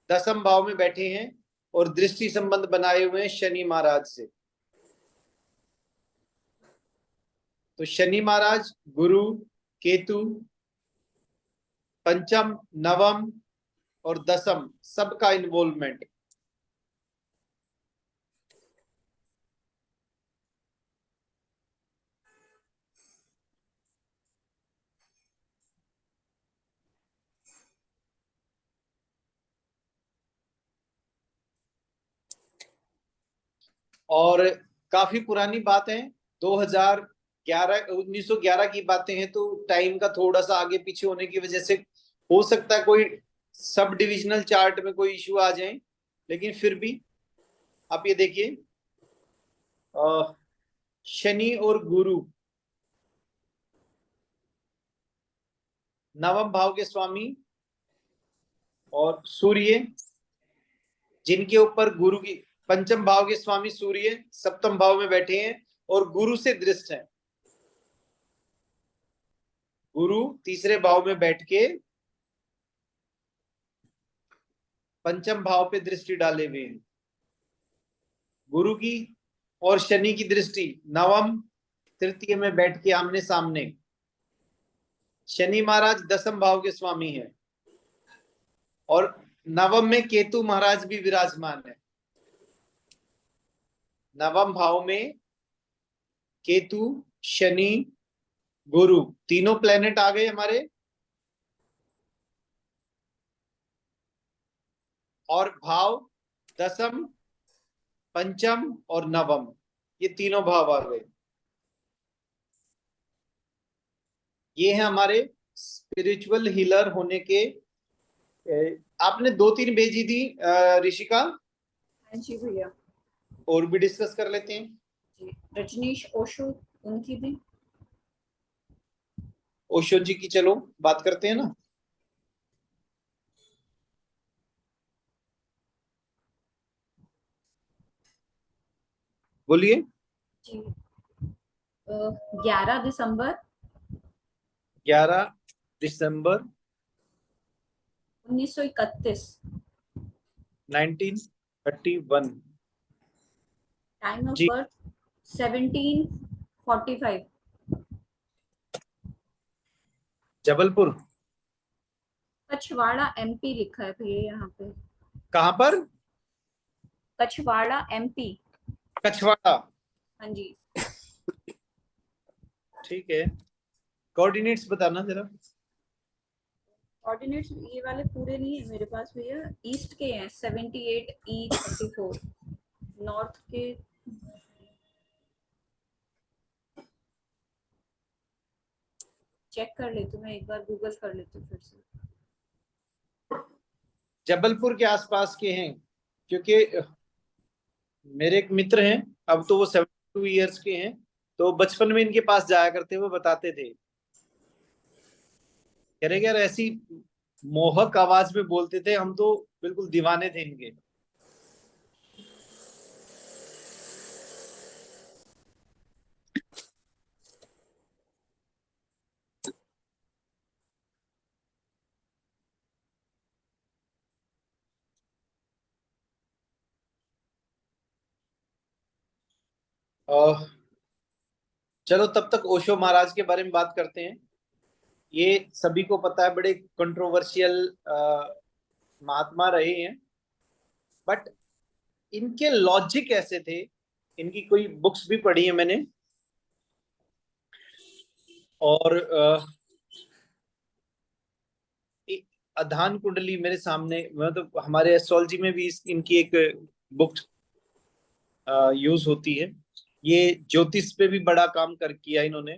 दसम भाव में बैठे हैं और दृष्टि संबंध बनाए हुए हैं शनि महाराज से। तो शनि महाराज, गुरु, केतु, पंचम, नवम और दसम सबका इन्वॉल्वमेंट। और काफी पुरानी बात है, 2011 1911 की बातें हैं, तो टाइम का थोड़ा सा आगे पीछे होने की वजह से हो सकता है कोई सब डिविजनल चार्ट में कोई इश्यू आ जाए, लेकिन फिर भी आप ये देखिए, शनि और गुरु नवम भाव के स्वामी, और सूर्य जिनके ऊपर गुरु की, पंचम भाव के स्वामी सूर्य सप्तम भाव में बैठे हैं और गुरु से दृष्ट हैं। गुरु तीसरे भाव में बैठ के पंचम भाव पे दृष्टि डाले हुए हैं। गुरु की और शनि की दृष्टि नवम तृतीय में बैठ के आमने सामने। शनि महाराज दसम भाव के स्वामी हैं और नवम में केतु महाराज भी विराजमान है। नवम भाव में केतु, शनि गुरु, तीनों प्लेनेट आ गए हमारे। और भाव दसम, पंचम और नवम, ये तीनों भाव आ गए। ये है हमारे स्पिरिचुअल हीलर होने के। आपने 2-3 भेजी थी ऋषिका, हाँ जी भैया। और भी डिस्कस कर लेते हैं। जी, रजनीश ओशो, उनकी भी। ओशो जी की चलो बात करते हैं ना। बोलिए। जी, 11 दिसंबर 11 दिसंबर 1931। 1931। टाइम ऑफ जी। बर्थ 1745। जबलपुर। कछवाड़ा एमपी लिखा है भैया यहाँ पे। कहाँ पर? कछवाड़ा एमपी। कछवाड़ा। हाँ जी। ठीक है, कोऑर्डिनेट्स बताना जरा। ऑर्डिनेट्स ये वाले पूरे नहीं है मेरे पास भैया। ईस्ट के हैं 78E34। नॉर्थ के चेक कर लेती हूँ मैं, एक बार गूगल कर लेती हूँ फिर से। जबलपुर के आसपास के हैं, क्योंकि मेरे एक मित्र हैं, अब तो वो 72 ईयर्स के हैं, तो बचपन में इनके पास जाया करते, वो बताते थे। कह रहे कि यार ऐसी मोहक आवाज में बोलते थे, हम तो बिल्कुल दीवाने थे इनके। और चलो तब तक ओशो महाराज के बारे में बात करते हैं। ये सभी को पता है, बड़े कंट्रोवर्शियल महात्मा रहे हैं, बट इनके लॉजिक ऐसे थे। इनकी कोई बुक्स भी पढ़ी है मैंने, और अधान कुंडली मेरे सामने, मतलब हमारे एस्ट्रोलॉजी में भी इनकी एक बुक यूज होती है। ये ज्योतिष पे भी बड़ा काम कर किया इन्होंने,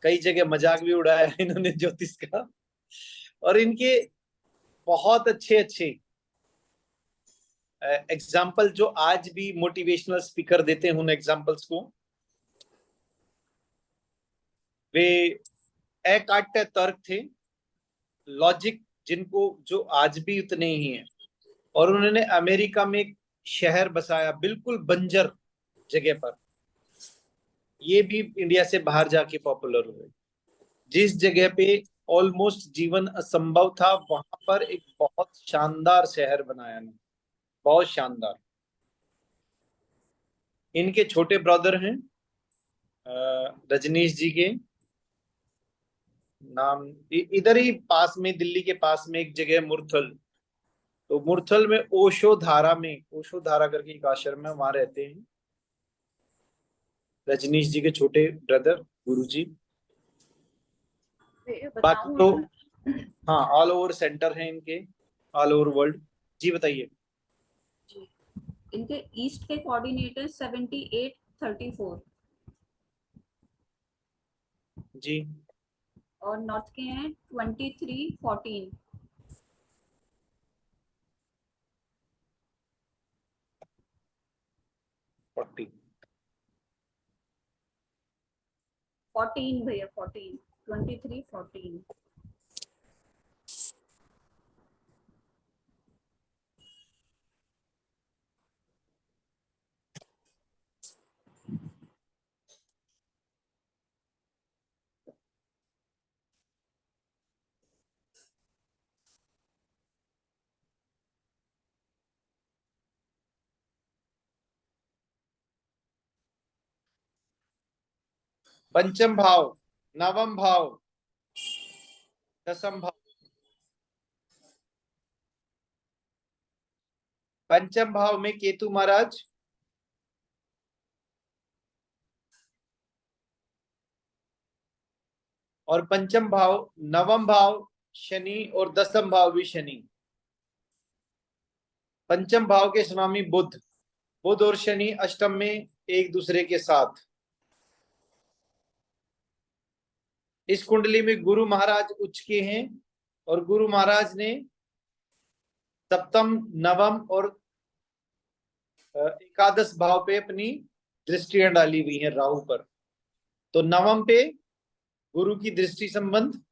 कई जगह मजाक भी उड़ाया है इन्होंने ज्योतिष का। और इनके बहुत अच्छे अच्छे एग्जाम्पल जो आज भी मोटिवेशनल स्पीकर देते हैं, उन एग्जाम्पल्स को वे अकाट्य तर्क थे, लॉजिक जिनको जो आज भी उतने ही हैं। और उन्होंने अमेरिका में एक शहर बसाया बिल्कुल बंजर जगह पर, ये भी इंडिया से बाहर जाके पॉपुलर हुए। जिस जगह पे ऑलमोस्ट जीवन असंभव था, वहां पर एक बहुत शानदार शहर बनाया ने, बहुत शानदार। इनके छोटे ब्रदर हैं रजनीश जी के नाम, इधर ही पास में, दिल्ली के पास में एक जगह मुरथल, तो मुरथल में ओशो धारा में, ओशो धारा करके एक आश्रम है, वहां रहते हैं रजनीश जी के छोटे ब्रदर गुरु जी। भैया बाकी बताऊँ तो एक? हाँ, ऑल ओवर सेंटर है इनके, ऑल ओवर वर्ल्ड। जी बताइए। जी, इनके ईस्ट के कोऑर्डिनेटर 7834 जी। और नॉर्थ के हैं 2314। 40। 14 भैया, 14, 2314। पंचम भाव, नवम भाव, दसम भाव। पंचम भाव में केतु महाराज, और पंचम भाव, नवम भाव शनि और दसम भाव भी शनि। पंचम भाव के स्वामी बुध, बुध और शनि अष्टम में एक दूसरे के साथ। इस कुंडली में गुरु महाराज उच्च के हैं और गुरु महाराज ने सप्तम, नवम और एकादश भाव पे अपनी दृष्टियां डाली हुई हैं राहु पर। तो नवम पे गुरु की दृष्टि संबंध,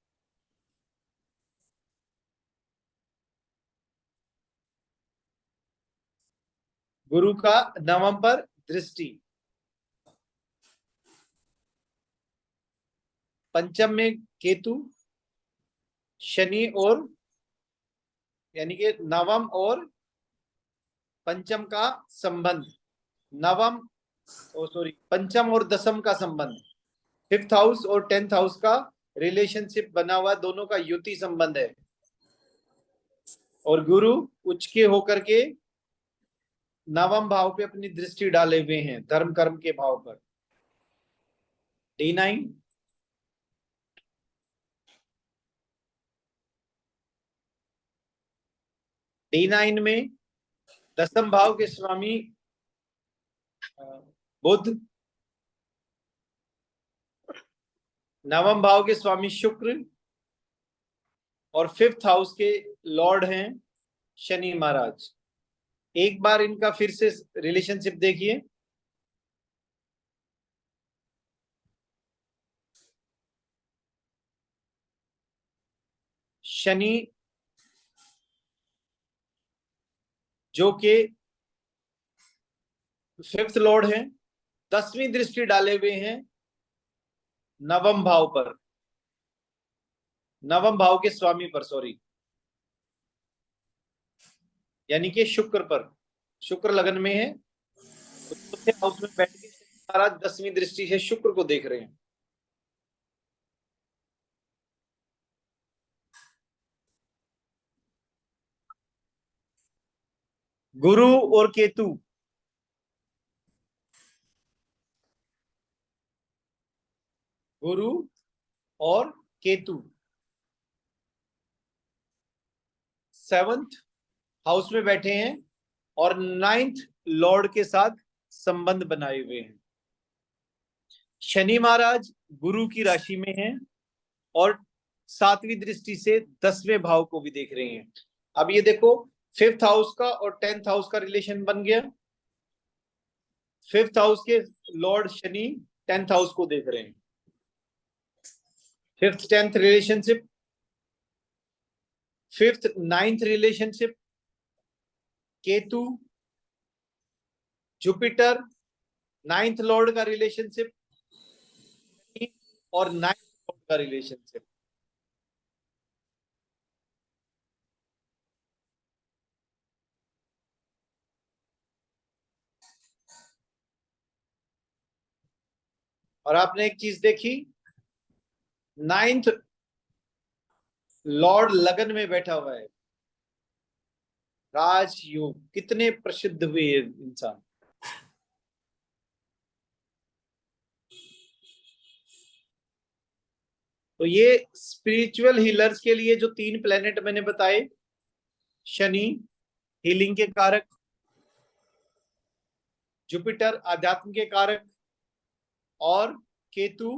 गुरु का नवम पर दृष्टि। पंचम में केतु, शनि और यानी कि नवम और पंचम का संबंध, नवम पंचम और दसम का संबंध, फिफ्थ हाउस और 10th हाउस का रिलेशनशिप बना हुआ, दोनों का युति संबंध है। और गुरु उच्च के होकर के नवम भाव पे अपनी दृष्टि डाले हुए हैं, धर्म कर्म के भाव पर। D9, D9 में दसम भाव के स्वामी बुध, नवम भाव के स्वामी शुक्र और 5th हाउस के लॉर्ड हैं शनि महाराज। एक बार इनका फिर से रिलेशनशिप देखिए। शनि जो कि 5th लॉर्ड है, 10वीं दृष्टि डाले हुए हैं नवम भाव पर, नवम भाव के स्वामी पर, सॉरी, यानी कि शुक्र पर। शुक्र लगन में है, चौथे हाउस में बैठ के महाराज 10वीं दृष्टि से शुक्र को देख रहे हैं। गुरु और केतु, गुरु और केतु 7th हाउस में बैठे हैं और 9th लॉर्ड के साथ संबंध बनाए हुए हैं। शनि महाराज गुरु की राशि में हैं और 7वीं दृष्टि से 10वें भाव को भी देख रहे हैं। अब ये देखो, 5th हाउस का और 10th हाउस का रिलेशन बन गया। 5th हाउस के लॉर्ड शनि 10th हाउस को देख रहे हैं। 5th 10th relationship, 5th 9th relationship, Ketu Jupiter 9th Lord का रिलेशनशिप और 9th लॉर्ड का रिलेशनशिप। और आपने एक चीज देखी, 9th लॉर्ड लगन में बैठा हुआ है, राजयोग। कितने प्रसिद्ध हुए ये इंसान। तो ये स्पिरिचुअल हीलर्स के लिए जो 3 प्लेनेट मैंने बताए, शनि हीलिंग के कारक, जुपिटर आध्यात्म के कारक और केतु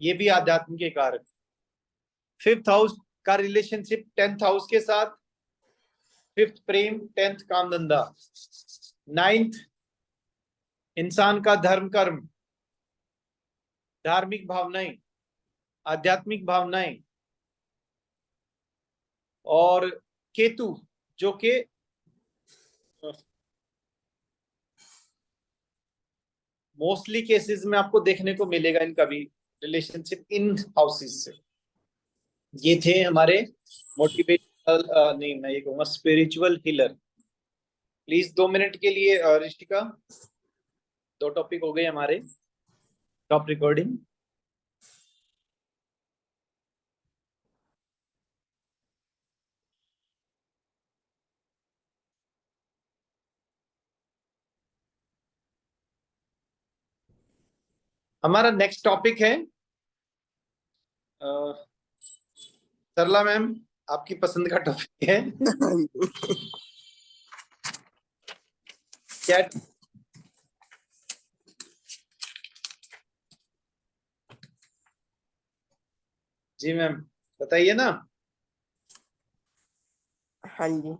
ये भी आध्यात्म के कारक। 5th हाउस का रिलेशनशिप 10th हाउस के साथ, 5th प्रेम, 10th काम धंधा, 9th इंसान का धर्म कर्म, धार्मिक भावनाएं, आध्यात्मिक भावनाएं, और केतु जो कि मोस्टली केसेस में आपको देखने को मिलेगा इनका भी रिलेशनशिप इन हाउसेस से। ये थे हमारे मोटिवेशनल, नहीं मैं ये कहूंगा स्पिरिचुअल हीलर। प्लीज 2 मिनट के लिए ऋषिका, 2 टॉपिक हो गए हमारे। Top recording. हमारा नेक्स्ट टॉपिक है सरला मैम, आपकी पसंद का टॉपिक है क्या? जी मैम, बताइए ना। हाँ जी,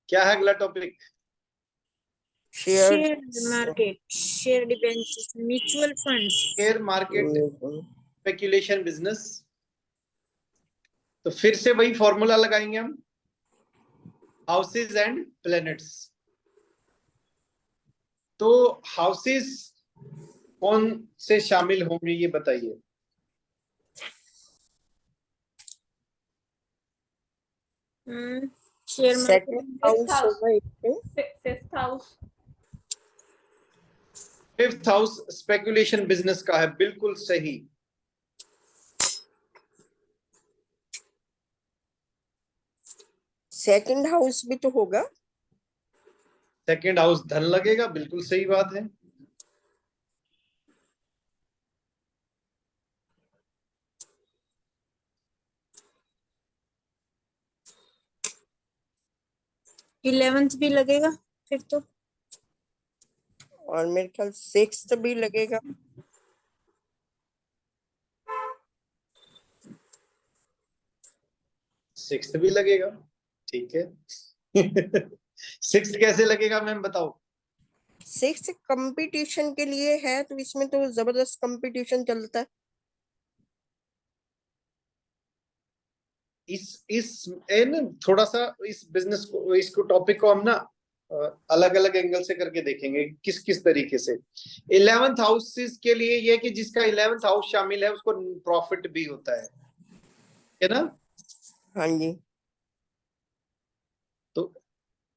क्या है अगला topic? Share share market, share debentures, mutual funds. Share market speculation business. तो फिर से वही फॉर्मूला लगाएंगे हम, हाउसेस एंड प्लैनेट्स। तो हाउसेस कौन से शामिल होंगे ये बताइए। शेयर सेकंड मार्केट, हाउस होगा एक तो। Fifth house. Fifth house speculation business का है, बिल्कुल सही। सेकंड हाउस भी तो होगा। सेकंड हाउस धन लगेगा, बिल्कुल सही बात है। इलेवेंथ भी लगेगा फिर तो। और मेरे ख्याल सिक्स्थ भी लगेगा। सिक्स्थ भी लगेगा, ठीक है सिक्स्थ कैसे लगेगा मैम, बताओ। सिक्स्थ कंपटीशन के लिए है, तो इसमें तो जबरदस्त कंपटीशन चलता है। इस ना थोड़ा सा इस बिजनेस को, इसको टॉपिक को हम ना अलग अलग एंगल से करके देखेंगे, किस किस तरीके से। 11th हाउस के लिए ये कि जिसका 11th हाउस शामिल है उसको प्रॉफिट भी होता है ना। हाँ जी, तो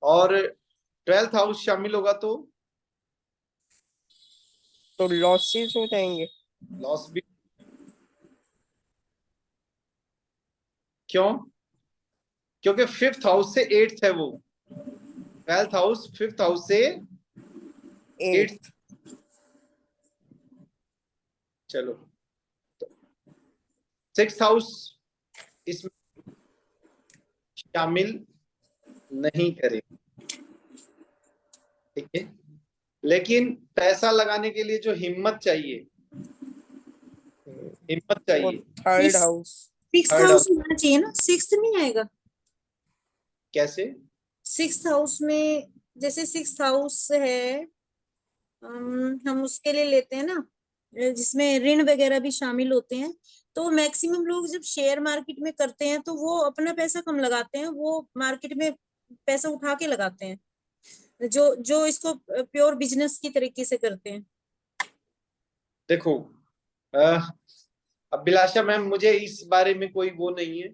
और 12th हाउस शामिल होगा तो लॉसेस हो जाएंगे। लॉस भी। क्यों? क्योंकि फिफ्थ हाउस से एट्थ है वो। 12th हाउस फिफ्थ हाउस से एट्थ। 8। चलो, सिक्स्थ हाउस इसमें शामिल नहीं करें, ठीक है। लेकिन पैसा लगाने के लिए जो हिम्मत चाहिए, हिम्मत और चाहिए। Third house. Sixth third house house होना चाहिए ना, सिक्स्थ नहीं आएगा। कैसे? सिक्स्थ हाउस में, जैसे सिक्स्थ हाउस है, हम उसके लिए लेते हैं ना, जिसमें ऋण वगैरह भी शामिल होते हैं। तो मैक्सिमम लोग जब शेयर मार्केट में करते हैं तो वो अपना पैसा कम लगाते हैं, वो मार्केट में पैसा उठा के लगाते हैं, जो जो इसको प्योर बिजनेस की तरीके से करते हैं। देखो, अभिलाषा मैम, मुझे इस बारे में कोई वो नहीं है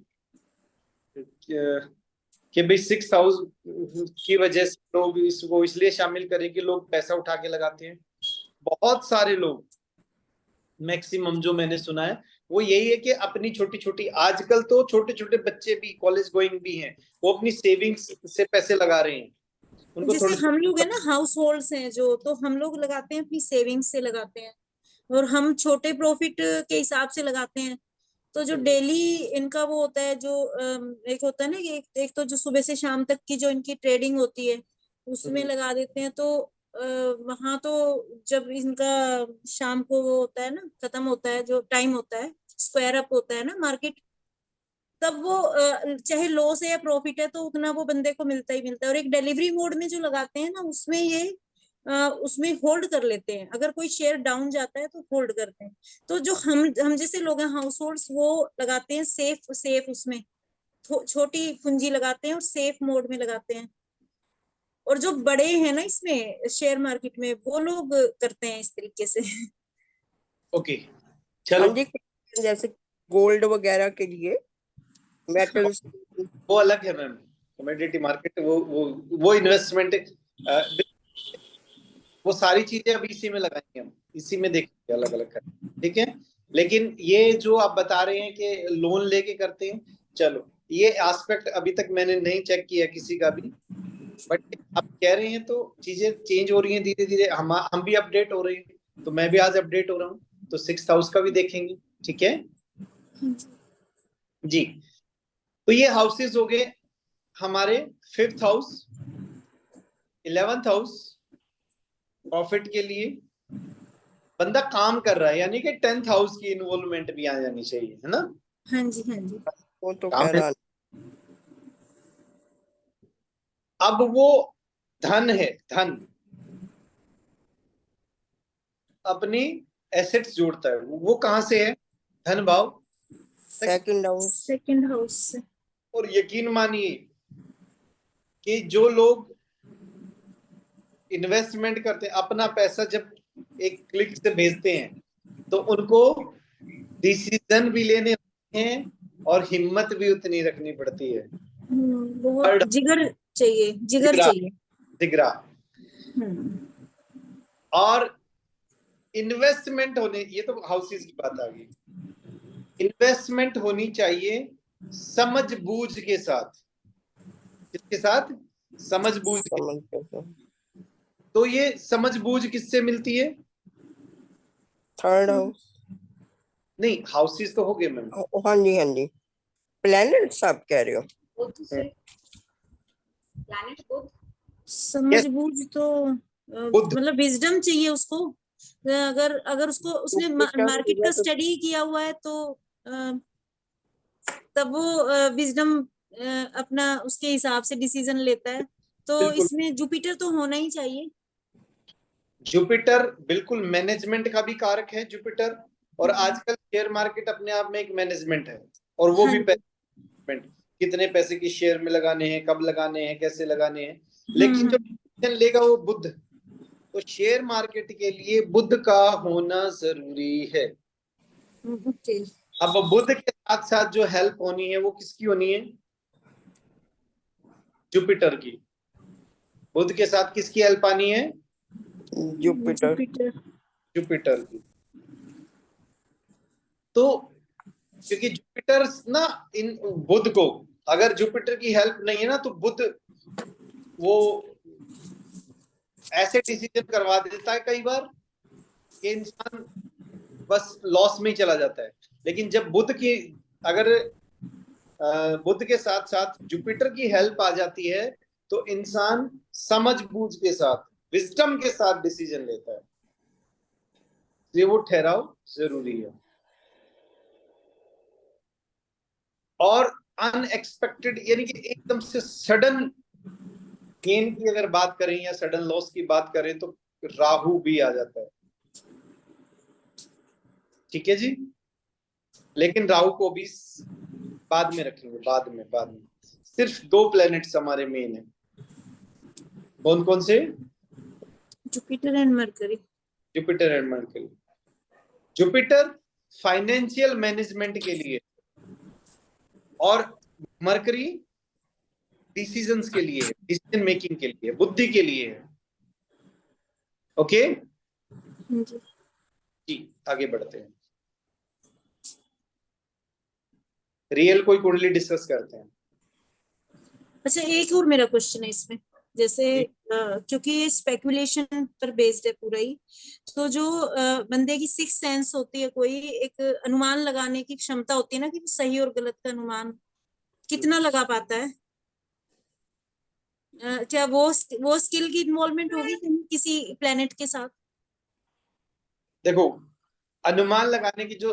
कि भाई सिक्स हाउस की वजह से लोग इसको इसलिए शामिल करें कि लोग पैसा उठा के लगाते हैं। बहुत सारे लोग, मैक्सिमम जो मैंने सुना है वो यही है कि अपनी छोटी छोटी, आजकल तो छोटे छोटे बच्चे भी कॉलेज गोइंग भी हैं, वो अपनी सेविंग्स से पैसे लगा रहे हैं। उनको जैसे थोड़ी हम लोग है ना, हाउस होल्ड्स हैं जो, तो हम लोग लगाते हैं अपनी सेविंग्स से लगाते हैं, और हम छोटे प्रॉफिट के हिसाब से लगाते हैं। तो जो डेली इनका वो होता है, जो एक होता है ना कि एक तो जो सुबह से शाम तक की जो इनकी ट्रेडिंग होती है उसमें लगा देते हैं। तो वहां तो जब इनका शाम को वो होता है ना, खत्म होता है, जो टाइम होता है, स्क्वायर अप होता है ना मार्केट, तब वो चाहे लॉस है या प्रॉफिट है तो उतना वो बंदे को मिलता ही मिलता है। और एक डिलीवरी मोड में जो लगाते हैं ना, उसमें ये उसमें होल्ड कर लेते हैं, अगर कोई शेयर डाउन जाता है तो होल्ड करते हैं। तो जो हम जैसे लोग हैं हाउस होल्ड्स, वो लगाते हैं सेफ सेफ उसमें, छोटी पूंजी लगाते हैं और सेफ मोड में लगाते हैं। और जो बड़े हैं ना इसमें शेयर मार्केट में, वो लोग करते हैं इस तरीके से। ओके, हाँ चलो। जी, जैसे गोल्ड वगैरह के लिए, मेटल्स। वो अलग है मैम, कमोडिटी मार्केट, वो इन्वेस्टमेंट, वो सारी चीजें अभी इसी में लगाएंगे हम, इसी में देखेंगे अलग अलग कर, ठीक है। लेकिन ये जो आप बता रहे हैं कि लोन लेके करते हैं, चलो ये एस्पेक्ट अभी तक मैंने नहीं चेक किया किसी का भी, बट आप कह रहे हैं तो चीजें चेंज हो रही हैं धीरे धीरे, हम भी अपडेट हो रहे हैं। तो मैं भी आज अपडेट हो रहा हूँ, तो 6th हाउस का भी देखेंगे। ठीक है जी। तो ये हाउसेस हो गए हमारे 5th house, 11th house profit के लिए। बंदा काम कर रहा है, यानी कि 10th हाउस की इन्वॉल्वमेंट भी आ जानी चाहिए, है ना। हाँ जी, हाँ जी। वो तो काम कह है। रहा अब वो धन है, धन अपनी एसेट्स जोड़ता है, वो कहां से है? धन भाव। Second house. सेकंड हाउस से। और यकीन मानिए कि जो लोग इन्वेस्टमेंट करते हैं, अपना पैसा जब एक क्लिक से भेजते हैं, तो उनको डिसीजन भी लेने होते हैं और हिम्मत भी उतनी रखनी पड़ती है। बहुत जिगर चाहिए, जिगर जिगरा, चाहिए। जिगरा। हम्म। और इन्वेस्टमेंट होने, ये तो हाउसेस की बात आ गई, इन्वेस्टमेंट होनी चाहिए समझबूझ के साथ। किसके साथ? समझबूझ के। समझ गए। तो ये समझबूझ किससे मिलती है? Third house. नहीं, हाउसेस तो हो गए मैम। हाँ जी, हाँ जी, प्लैनेट्स आप कह रहे हो। बुध से, प्लैनेट बुध। समझबूझ तो बुध। मतलब विजडम चाहिए उसको। अगर अगर उसको उसने मार्केट का स्टडी किया हुआ है तो तब वो विजडम अपना उसके हिसाब से डिसीजन लेता है। तो बिल्कुल। इसमें जुपिटर तो होना ही चाहिए। जुपिटर बिल्कुल मैनेजमेंट का भी कारक है, जुपिटर। और आजकल शेयर मार्केट अपने आप में एक मैनेजमेंट है, और वो हाँ भी जी। मैनेजमेंट, कितने पैसे की शेयर में लगाने हैं, कब लगाने हैं, कैसे लगाने हैं। लेकिन जो डिसीजन लेगा वो बुध। तो शेयर मार्केट के लिए बुध का होना जरूरी है। ओके। अब बुध के साथ साथ जो हेल्प होनी है वो किसकी होनी है? जुपिटर की। बुध के साथ किसकी हेल्प आनी है? जुपिटर। जुपिटर। जुपिटर की। तो क्योंकि जुपिटर ना, इन बुध को अगर जुपिटर की हेल्प नहीं है ना, तो बुध वो ऐसे डिसीजन करवा देता है कई बार कि इंसान बस लॉस में ही चला जाता है। लेकिन जब बुध की, अगर बुध के साथ साथ जुपिटर की हेल्प आ जाती है, तो इंसान समझबूझ के साथ, विजडम के साथ डिसीजन लेता है। ये वो ठहराव जरूरी है। और अनएक्सपेक्टेड, यानी कि एकदम से सडन गेन की अगर बात करें या सडन लॉस की बात करें, तो राहु भी आ जाता है। ठीक है जी। लेकिन राहु को भी बाद में रखेंगे, बाद में सिर्फ 2 प्लैनेट्स हमारे मेन है। कौन कौन से? Jupiter and mercury. Jupiter and mercury. Jupiter financial management के लिए, और मरकरी डिसीजंस के लिए, डिसीजन मेकिंग के लिए, बुद्धि के लिए है। ओके जी। जी, आगे बढ़ते हैं। रियल कोई कुंडली डिस्कस करते हैं। अच्छा, एक और मेरा क्वेश्चन है इसमें। जैसे क्योंकि ये स्पेकुलेशन पर बेस्ड है पूरा ही, तो जो बंदे की सिक्स सेंस होती है, कोई एक अनुमान लगाने की क्षमता होती है ना, कि सही और गलत का अनुमान कितना लगा पाता है। क्या वो स्किल की इन्वॉल्वमेंट होगी कहीं किसी प्लेनेट के साथ? देखो, अनुमान लगाने की जो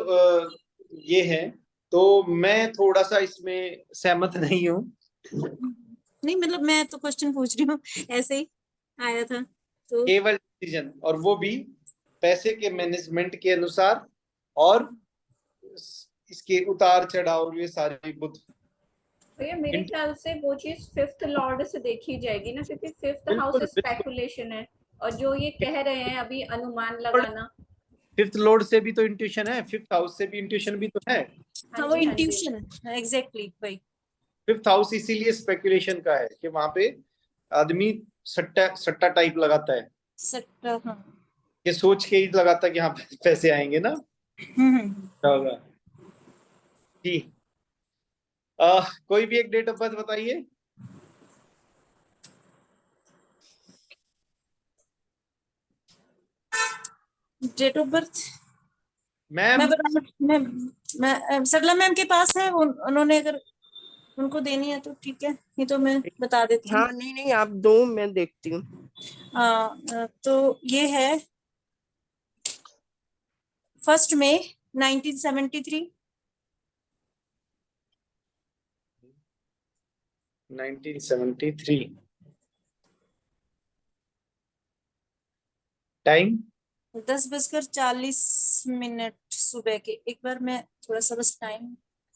ये है, तो मैं थोड़ा सा इसमें सहमत नहीं हूँ। नहीं, मतलब मैं तो क्वेश्चन पूछ रही हूँ, ऐसे ही आया था तो। केवल डिसीजन, और वो भी पैसे के मैनेजमेंट के अनुसार, और इसके उतार चढ़ाव, ये सारी बुद्ध। भैया मेरे ख्याल से वो चीज 5th लॉर्ड से देखी जाएगी ना, क्योंकि 5th हाउस बिल्कुल बिल्कुल। स्पेकुलेशन है। और जो ये कह रहे हैं अभी अनुमान लगाना। 5th लॉर्ड से भी तो इंट्यूशन है, 5th हाउस से भी इंट्यूशन भी तो है। हाँ हाँ, वो जी, हाँ जी। इंट्यूशन है, एग्जैक्टली भाई। 5th हाउस इसीलिए स्पेकुलेशन का है कि वहां पे आदमी सट्टा सट्टा टाइप लगाता है, सट्टा, हाँ। ये सोच के ही लगाता है कि हाँ पैसे आएंगे ना। क्या होगा जी। कोई भी एक डेट ऑफ बर्थ बताइए। डेट ऑफ बर्थ मैम मैं बता मैं सरला मैम के पास है, उन्होंने अगर उनको देनी है तो ठीक है, नहीं तो मैं बता देती हूँ। हाँ नहीं नहीं, आप दो, मैं देखती हूँ। तो ये है 1 मई 1973। 1973। टाइम 10:40 सुबह के। एक बार मैं थोड़ा सा बस टाइम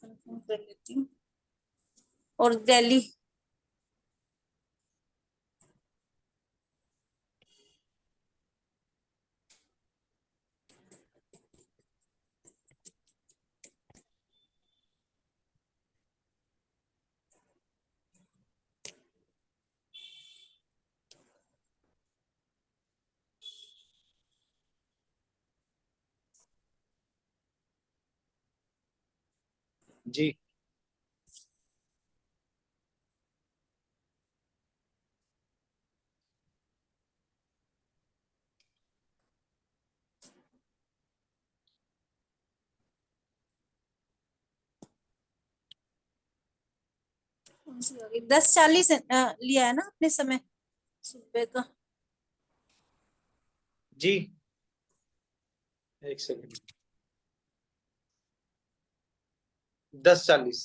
कंफर्म कर लेती हूँ। और दिल्ली। जी। कौन सी होगी? 10:40 लिया है ना अपने समय सुबह का। जी, एक सेकंड। 10:40।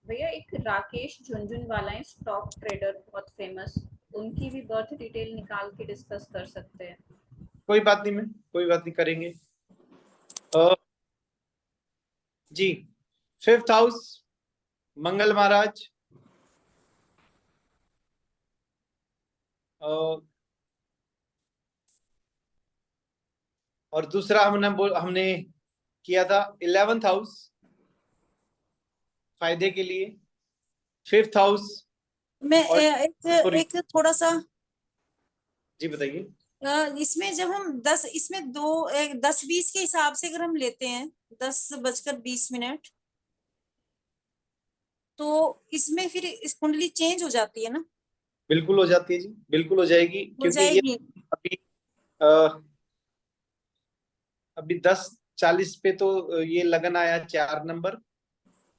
भैया एक राकेश झुनझुनवाला है, स्टॉक ट्रेडर, बहुत फेमस, उनकी भी बर्थ डिटेल निकाल के डिस्कस कर सकते हैं। कोई बात नहीं, मैं कोई बात नहीं, करेंगे। अ, जी, 5th हाउस मंगल महाराज। और दूसरा हमने किया था 11th हाउस फायदे के लिए। 5th हाउस मैं और एक थोड़ा सा जी बताइए। इसमें जब हम 10 इसमें 10-20 के हिसाब से अगर हम लेते हैं 10:20 तो इसमें फिर इस कुंडली चेंज हो जाती है ना? बिल्कुल हो जाती है जी, बिल्कुल हो जाएगी, हो क्योंकि ये जाएगी। अभी अ, अभी 10:40 पे तो ये लगन आया 4 नंबर।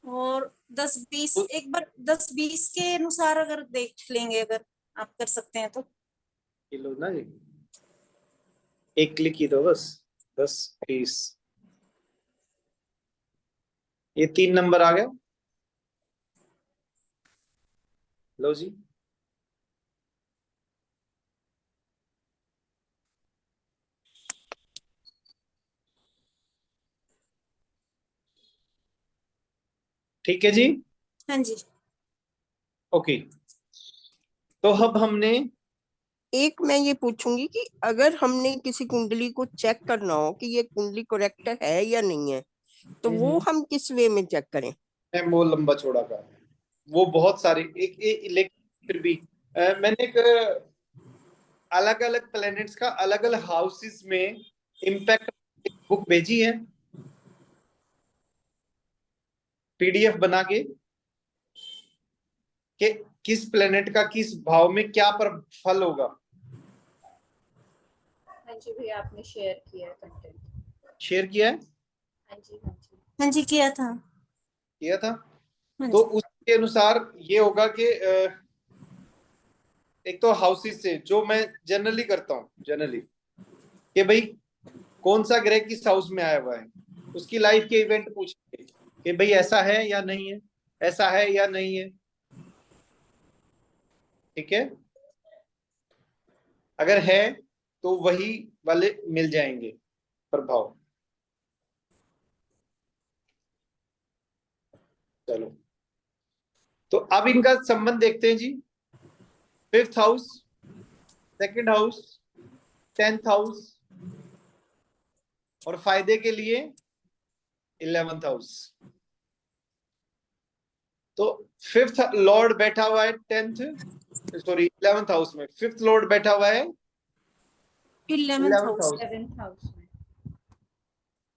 और 10-20 एक बार 10-20 के अनुसार अगर देख लेंगे, अगर आप कर सकते हैं तो। किलो ना जी, एक क्लिक ही दो बस। 10-20, ये 3 नंबर आ गया। लो जी, ठीक है जी। हाँ जी। ओके, तो अब हमने एक मैं ये पूछूंगी कि अगर हमने किसी कुंडली को चेक करना हो कि ये कुंडली करेक्ट है या नहीं है, तो वो हम किस वे में चेक करें? वो लंबा चौड़ा का है, वो बहुत सारे लेकिन फिर भी मैंने एक अलग अलग प्लैनेट्स का अलग अलग हाउसेस में इम्पैक्ट बुक भेजी है, पीडीएफ बना के, कि किस प्लेनेट का किस भाव में क्या पर फल होगा। हाँ जी भैया, आपने शेयर किया है कंटेंट। शेयर किया है, हाँ जी, हाँ जी। हाँ जी, किया था। किया था। हाँ तो जी। उसके अनुसार ये होगा कि एक तो हाउसेस से जो मैं जनरली करता हूँ, जनरली कि भाई कौन सा ग्रह किस हाउस में आया हुआ है, उसकी लाइफ के इवेंट पूछेंगे कि भाई ऐसा है या नहीं है, ऐसा है या नहीं है। ठीक है, अगर है तो वही वाले मिल जाएंगे प्रभाव। चलो, तो अब इनका संबंध देखते हैं जी। 5th house, 2nd house, 10th house, और फायदे के लिए 11th हाउस। तो 5th लॉर्ड बैठा हुआ है 11th हाउस में। 5th लॉर्ड बैठा हुआ है 11th 11th house. House. 7th house में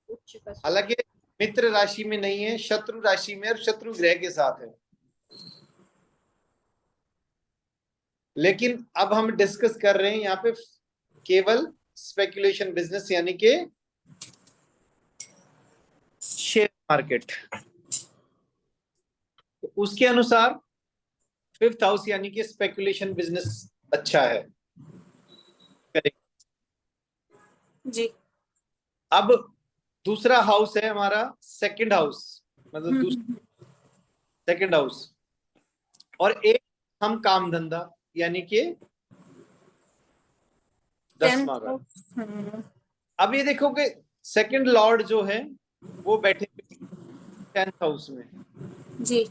उच्च का सूर्य। हालांकि मित्र राशि में नहीं है, शत्रु राशि में और शत्रु ग्रह के साथ है। लेकिन अब हम डिस्कस कर रहे हैं यहाँ पे केवल स्पेकुलेशन बिजनेस, यानी कि शेयर मार्केट। तो उसके अनुसार 5th हाउस यानी कि स्पेकुलेशन बिजनेस अच्छा है। जी। अब दूसरा हाउस है हमारा 2nd हाउस, मतलब दूसरा 2nd हाउस, और एक हम काम धंधा यानी कि 10वां घर। अब ये देखो कि 2nd लॉर्ड जो है वो बैठे 10th हाउस में, जी।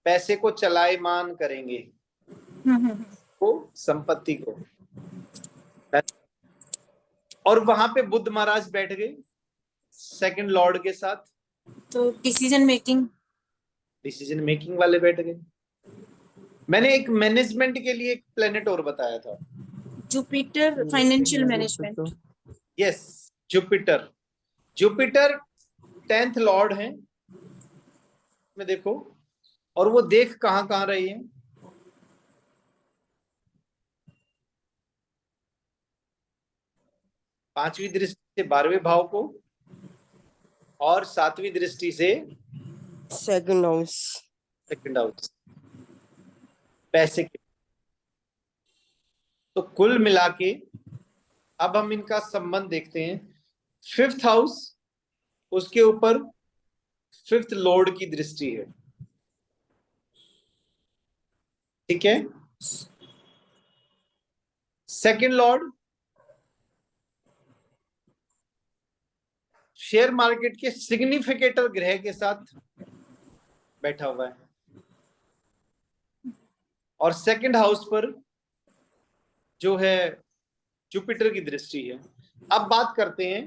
पैसे को चलायमान करेंगे, वो संपत्ति को। और वहां पे बुध महाराज बैठ गए 2nd लॉर्ड के साथ, तो डिसीजन मेकिंग वाले बैठ गए। मैंने एक मैनेजमेंट के लिए एक प्लेनेट और बताया था, Jupiter, financial management. Yes, Jupiter. Jupiter 10th Lord है में देखो, और वो देख कहां कहां रही है, 5वीं दृष्टि से 12वें भाव को, और 7वीं दृष्टि से 2nd हाउस। 2nd हाउस, पैसे के। तो कुल मिला के अब हम इनका संबंध देखते हैं। 5th हाउस, उसके ऊपर 5th लॉर्ड की दृष्टि है, ठीक है। 2nd लॉर्ड शेयर मार्केट के सिग्निफिकेटर ग्रह के साथ बैठा हुआ है, और 2nd हाउस पर जो है जुपिटर की दृष्टि है। अब बात करते हैं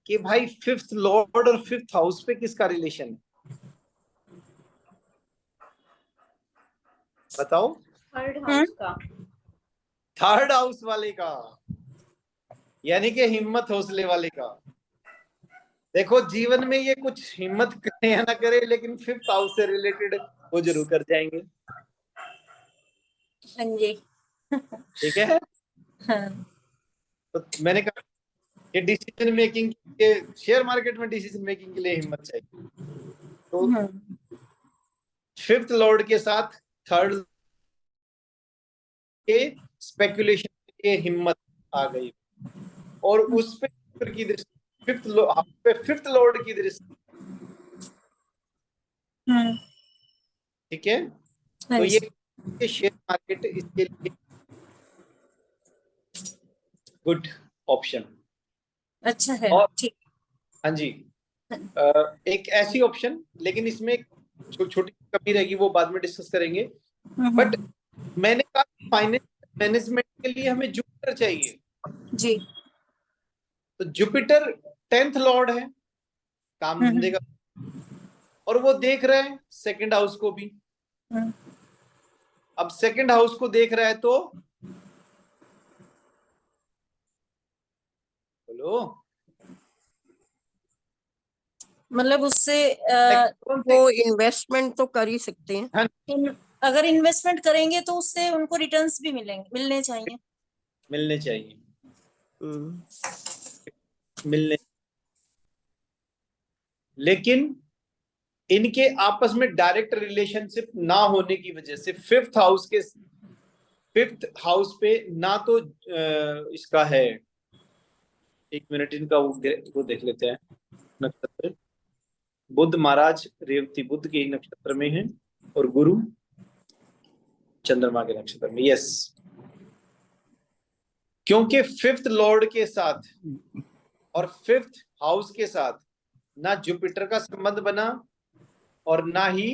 कि भाई 5th लॉर्ड और 5th हाउस पे किसका रिलेशन है, बताओ। 3rd हाउस का। 3rd हाउस वाले का, यानी कि हिम्मत हौसले वाले का। देखो जीवन में ये कुछ हिम्मत करे या ना करे, लेकिन 5th हाउस से रिलेटेड वो जरूर कर जाएंगे, हाँ जी। ठीक है। हाँ। तो मैंने कहा कि डिसीजन मेकिंग के, शेयर मार्केट में डिसीजन मेकिंग के लिए हिम्मत चाहिए। तो 5th लॉर्ड के साथ 3rd के स्पेकुलेशन के लिए हिम्मत आ गई, और उस पे शुक्र की दृष्टि, 5th लॉर्ड की दृष्टि, ठीक है। तो ये शेयर मार्केट इसके लिए गुड ऑप्शन। अच्छा है, और ठीक। हाँ जी, एक ऐसी ऑप्शन, लेकिन इसमें एक छोटी कमी रहेगी, वो बाद में डिस्कस करेंगे। बट मैंने कहा फाइनेंस मैनेजमेंट के लिए हमें जुपिटर चाहिए, जी। तो जुपिटर 10th लॉर्ड है काम धंधे का, और वो देख रहा है 2nd हाउस को भी। अब 2nd हाउस को देख रहा है तो बोलो, मतलब उससे वो इन्वेस्टमेंट तो कर ही सकते हैं। हाँ, अगर इन्वेस्टमेंट करेंगे तो उससे उनको रिटर्न्स भी मिलने चाहिए। मिलने चाहिए, मिलने। लेकिन इनके आपस में डायरेक्ट रिलेशनशिप ना होने की वजह से 5th हाउस पे ना तो इसका है, एक मिनट, इनका वो देख लेते हैं नक्षत्र। बुध महाराज रेवती बुध के ही नक्षत्र में है, और गुरु चंद्रमा के नक्षत्र में। यस, क्योंकि 5th लॉर्ड के साथ और 5th हाउस के साथ ना जुपिटर का संबंध बना, और ना ही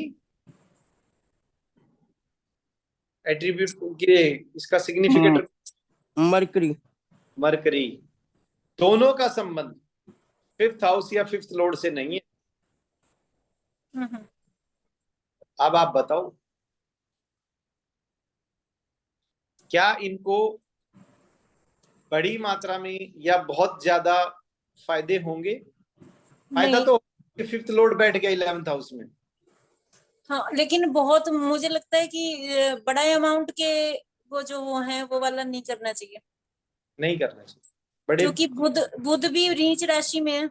एट्रीब्यूट के इसका सिग्निफिकेटर मरकरी, दोनों का संबंध 5th हाउस या 5th लॉर्ड से नहीं है। अब आप बताओ, क्या इनको बड़ी मात्रा में या बहुत ज्यादा फायदे होंगे? फायदा नहीं। तो फिफ्थ लॉर्ड बैठ गया 11th हाउस में। हाँ, लेकिन बहुत मुझे लगता है कि बड़ा अमाउंट के वो जो वो है वो वाला नहीं करना चाहिए, नहीं करना चाहिए बड़े। क्योंकि बुध बुध भी नीच राशि में है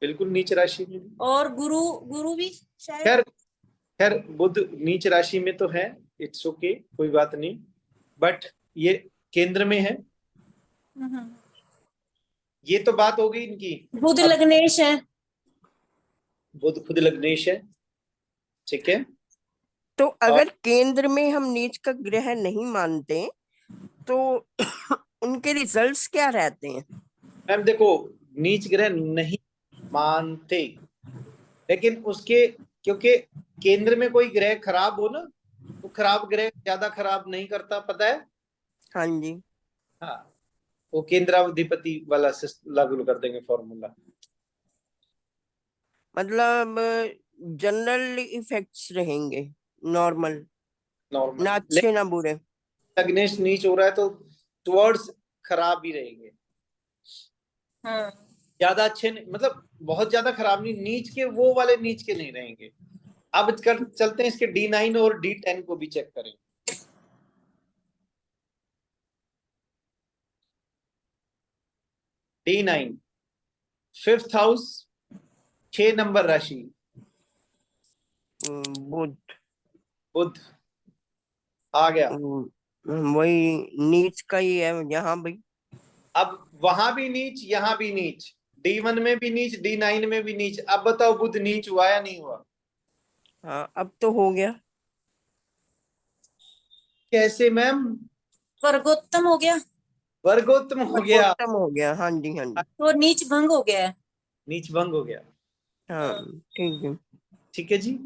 बिल्कुल नीच राशि में। और गुरु गुरु भी शायद। खैर खैर बुध नीच राशि में तो है, इट्स ओके, कोई बात नहीं, बट ये केंद्र में है। हम्म। ये तो बात हो गई इनकी। बुध अब लग्नेश है। बुध खुद लग्नेश है, ठीक है। तो और अगर केंद्र में हम नीच का ग्रह नहीं मानते तो उनके रिजल्ट्स क्या रहते हैं? मैम देखो, नीच ग्रह नहीं मानते, लेकिन उसके, क्योंकि केंद्र में कोई ग्रह खराब हो ना, तो खराब ग्रह ज्यादा खराब नहीं करता, पता है। हाँ जी। हाँ, वो केंद्राधिपति वाला लागू कर देंगे फॉर्मूला। मतलब जनरल इफेक्ट्स रहेंगे, नॉर्मल, नॉर्मल, ना अच्छे ना बुरे। लग्नेश नीच हो रहा है तो टुवर्ड्स खराब ही रहेंगे, हाँ। ज्यादा अच्छे नहीं, मतलब बहुत ज्यादा खराब नहीं, नीच के वो वाले नीच के नहीं रहेंगे। अब चलते हैं इसके D9 और D10 को भी चेक करें। D9 5th हाउस, 6 नंबर राशि, बुध। बुध आ गया। वही नीच का ही है यहाँ भाई। अब वहां भी नीच, यहाँ भी नीच, D1 में भी नीच, D9 में भी नीच। अब बताओ बुध नीच हुआ या नहीं हुआ? हाँ, अब तो हो गया। कैसे मैम? वर्गोत्तम हो गया। वर्गोत्तम हो गया, उत्तम हो गया, हाँ जी हाँ जी। तो नीच भंग हो गया है। नीच भंग हो गया। हाँ, हाँ। ठीक है। ठीक है जी।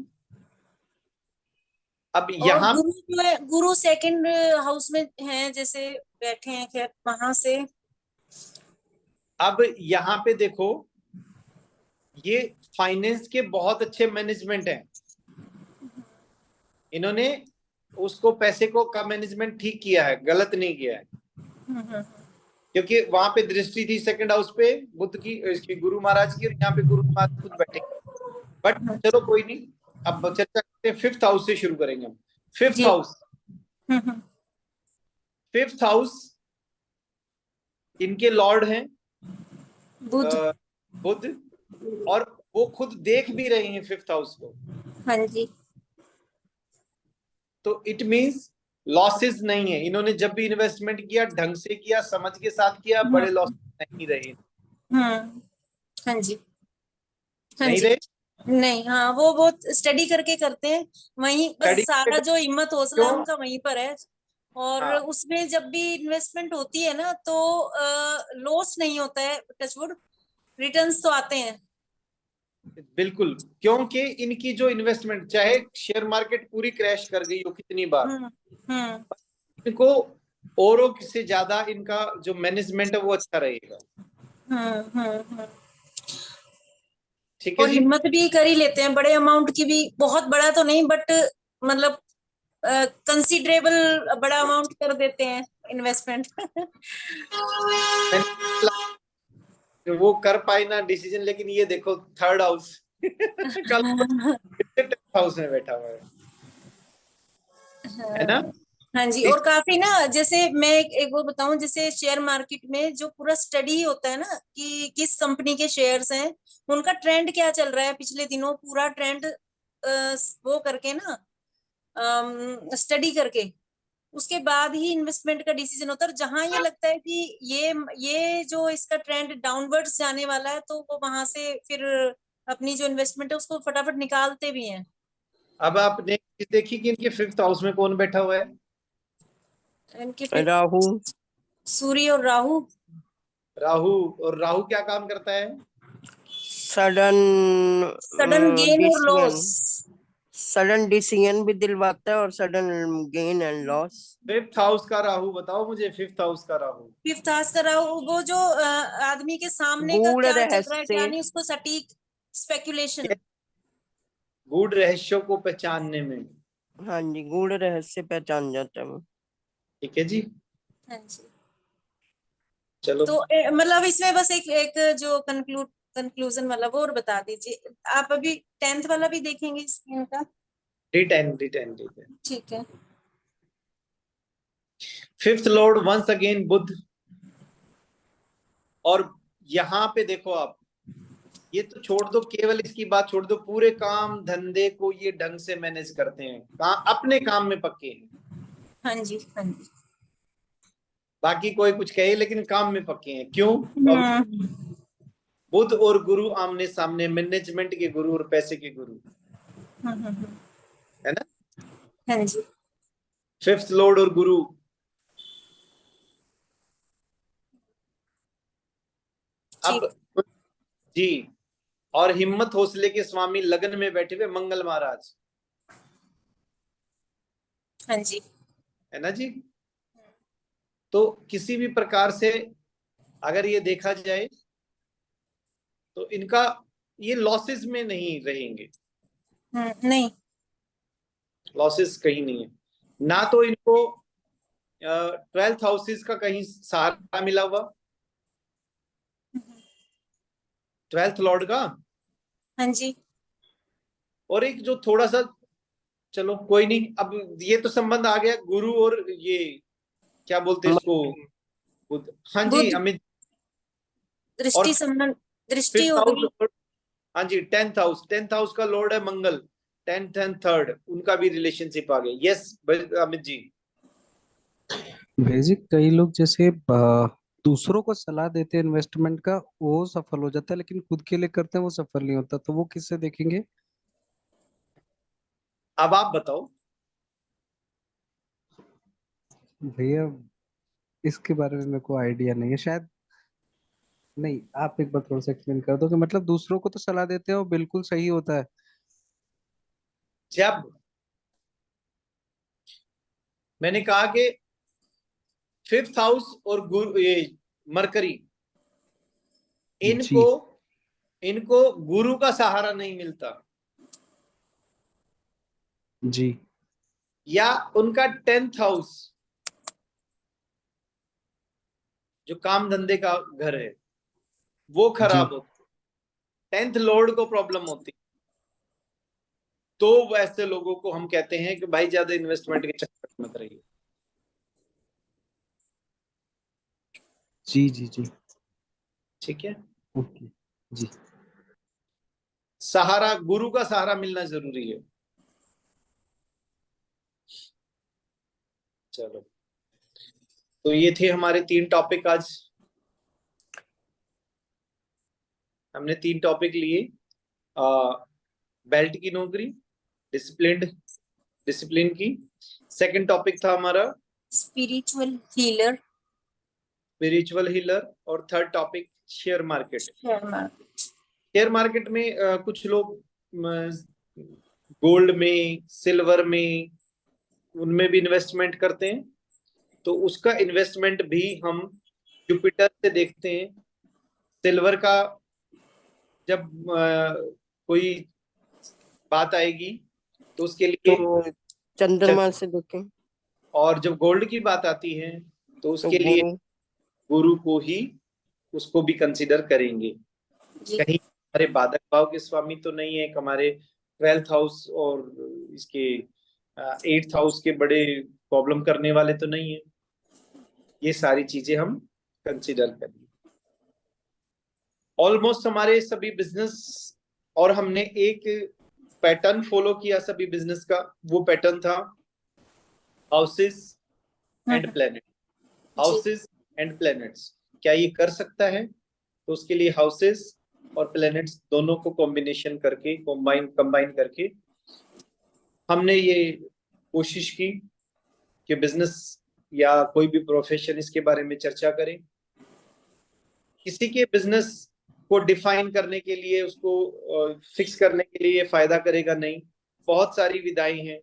अब और यहाँ गुरु जो है, गुरु सेकंड हाउस में है, जैसे बैठे हैं, खैर वहां से। अब यहाँ पे देखो, ये फाइनेंस के बहुत अच्छे मैनेजमेंट हैं, इन्होंने उसको पैसे को का मैनेजमेंट ठीक किया है, गलत नहीं किया है, हम्म। क्योंकि वहां पे दृष्टि थी सेकंड हाउस पे बुध की, इसकी गुरु महाराज की, और यहाँ पे गुरु महाराज खुद बैठे। बट चलो कोई नहीं, अब चर्चा करते हैं, 5th हाउस से शुरू करेंगे हम। 5th जी। हाउस, 5th हाउस इनके लॉर्ड हैं बुध। बुध, और वो खुद देख भी रहे हैं 5th हाउस को, हाँ जी। तो इट मींस लॉसेस नहीं है। इन्होंने जब भी इन्वेस्टमेंट किया ढंग से किया, समझ के साथ किया, बड़े लॉस नहीं रहे। हाँ जी। हाँ नहीं जी। रहे। नहीं, हाँ, वो बहुत स्टडी करके करते हैं, वहीं बस स्टडी सारा जो हिम्मत हौसला है क्यों? उनका वहीं पर है। और हाँ उसमें जब भी इन्वेस्टमेंट होती है ना, तो लॉस नहीं होता है, टचवुड, रिटर्न्स तो आते हैं। बिल्कुल, क्योंकि इनकी जो इन्वेस्टमेंट, चाहे शेयर मार्केट पूरी क्रैश कर गई हो कितनी बार, हम्म। हम्म। इनको औरों से ज्यादा इनका जो मैनेजमेंट है वो अच्छा रहेगा। हम्म। ठीक है और जी। हिम्मत भी कर ही लेते हैं, बड़े अमाउंट की भी, बहुत बड़ा तो नहीं, बट मतलब कंसिडरेबल बड़ा अमाउंट कर देते हैं इन्वेस्टमेंट। मैंने कि वो कर पाए ना डिसीजन, लेकिन ये देखो 3rd हाउस कल 10th हाउस में बैठा हुआ है ना। हाँ जी। और काफी ना, जैसे मैं एक वो बताऊं, जैसे शेयर मार्केट में जो पूरा स्टडी होता है ना, कि किस कंपनी के शेयर्स हैं, उनका ट्रेंड क्या चल रहा है पिछले दिनों, पूरा ट्रेंड वो करके ना, स्टडी करके, उसके बाद ही इन्वेस्टमेंट का डिसीजन होता है। और जहां ये लगता है कि ये जो इसका ट्रेंड डाउनवर्ड्स जाने वाला है, तो वो वहां से फिर अपनी जो इन्वेस्टमेंट है उसको फटाफट निकालते भी हैं। अब आपने देखी कि इनके 5th हाउस में कौन बैठा हुआ है? इनके फिर राहु। सूर्य और राहु। राहु। और राहु क्या काम करता है? सडन सडन गेन और डिसीजन। लॉस। सडन डिसीजन भी दिलवाता है और sudden gain and loss. 5th house का राहु, बताओ मुझे 5th हाउस का राहु। फिफ्थ हाउस का राहु, वो जो आदमी के सामने का गूढ़ क्या चल रहा है क्या रहस्य। नहीं, उसको सटीक स्पेकुलेशन। गूढ़ रहस्यों को पहचानने में। हाँ जी, गूढ़ रहस्य पहचान जाता है वो। ठीक है जी। हाँ जी। चलो तो मतलब इसमें बस एक एक जो कंक्लूजन वाला वो और बता दीजिए। आप अभी 10th वाला भी देखेंगे इनका? D10 ठीक है। फिफ्थ लॉर्ड वंस अगेन बुध। और यहाँ पे देखो आप, ये तो छोड़ दो, केवल इसकी बात छोड़ दो, पूरे काम धंधे को ये ढंग से मैनेज करते हैं, अपने काम में पक्के हैं। हाँ जी, हाँ जी। बाकी कोई कुछ कहे, लेकिन काम में पक्के हैं। क्यों? तो अब बुध और गुरु आमने सामने, मैनेजमेंट के गुरु और पैसे के गुरु, है ना। हाँ जी। फिफ्थ लॉर्ड और गुरु। अब जी, और हिम्मत हौसले के स्वामी लगन में बैठे हुए मंगल महाराज, हाँ जी, है ना जी। तो किसी भी प्रकार से अगर ये देखा जाए तो इनका ये लॉसेस में नहीं रहेंगे, नहीं, लॉसेस कहीं नहीं है। ना तो इनको 12th हाउसेस का कहीं सहारा मिला हुआ, 12th लॉर्ड का। हाँ जी। और एक जो थोड़ा सा, चलो कोई नहीं, अब ये तो संबंध आ गया गुरु और ये क्या बोलते हैं इसको, बुध। हाँ जी बुध अमित। और दृष्टि संबंध, दृष्टि फिफ्थ होगी। हाउस, हाँ जी 10th हाउस का लॉर्ड है मंगल, 10th एंड 3rd, उनका भी रिलेशनशिप आ गया। यस अमित जी। बेसिक कई लोग जैसे दूसरों को सलाह देते हैं इन्वेस्टमेंट का, वो सफल हो जाता है, लेकिन खुद के लिए करते हैं वो सफल नहीं होता, तो वो किससे देखेंगे? अब आप बताओ। भैया इसके बारे में मेरे को आइडिया नहीं है शायद। नहीं, आप एक बार थोड़ा सा एक्सप्लेन कर दो कि मतलब दूसरों को तो सलाह देते हैं वो बिल्कुल सही होता है। जब मैंने कहा कि फिफ्थ हाउस और गुरु, ये मरकरी, इनको जी इनको गुरु का सहारा नहीं मिलता, जी या उनका 10th हाउस जो काम धंधे का घर है वो जी खराब होता, 10th लॉर्ड को प्रॉब्लम होती, तो वैसे लोगों को हम कहते हैं कि भाई ज्यादा इन्वेस्टमेंट के चक्कर में मत रहिए। जी जी जी। ठीक है। ओके जी। सहारा, गुरु का सहारा मिलना जरूरी है। चलो, तो ये थे हमारे 3 टॉपिक आज। हमने 3 टॉपिक लिए। बेल्ट की नौकरी, डिसिप्लिन की। सेकंड टॉपिक था हमारा स्पिरिचुअल हीलर, स्पिरिचुअल हीलर। और third topic share market. Share market. Share market में कुछ लोग गोल्ड में, सिल्वर में, उनमें भी इन्वेस्टमेंट करते हैं। तो उसका इन्वेस्टमेंट भी हम जुपिटर से देखते हैं। सिल्वर का जब कोई बात आएगी तो उसके लिए तो चंद्रमा से देखें, और जब गोल्ड की बात आती है तो तो उसके लिए गुरु। गुरु को ही, उसको भी कंसीडर करेंगे। जी। कहीं हमारे बाधक भाव के स्वामी तो नहीं है, हमारे 12th हाउस और इसके 8th हाउस के बड़े प्रॉब्लम करने वाले तो नहीं है। ये सारी चीजें हम कंसीडर करेंगे। ऑलमोस्ट हमारे सभी बिजनेस, और हमने एक पैटर्न फॉलो किया सभी बिजनेस का, वो पैटर्न था houses and planet. Houses and planets, क्या ये कर सकता है? तो उसके लिए हाउसेस और प्लैनेट्स दोनों को कॉम्बिनेशन करके, कंबाइन करके हमने ये कोशिश की कि बिजनेस या कोई भी प्रोफेशन इसके बारे में चर्चा करें। किसी के बिजनेस को डिफाइन करने के लिए, उसको फिक्स करने के लिए फायदा करेगा नहीं, बहुत सारी विधाएं हैं।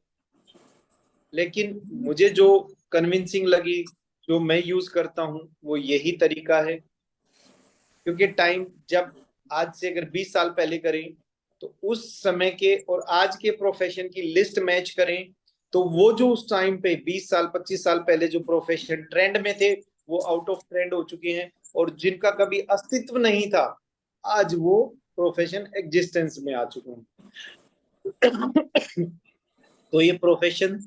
लेकिन मुझे जो कन्विंसिंग लगी, जो मैं यूज करता हूं, वो यही तरीका है। क्योंकि टाइम जब आज से अगर 20 साल पहले करें तो उस समय के और आज के प्रोफेशन की लिस्ट मैच करें, तो वो जो उस टाइम पे 20 साल 25 साल पहले जो प्रोफेशन ट्रेंड में थे वो आउट ऑफ ट्रेंड हो चुके हैं। और जिनका कभी अस्तित्व नहीं था, आज वो प्रोफेशन एग्जिस्टेंस में आ चुके हैं। तो ये प्रोफेशन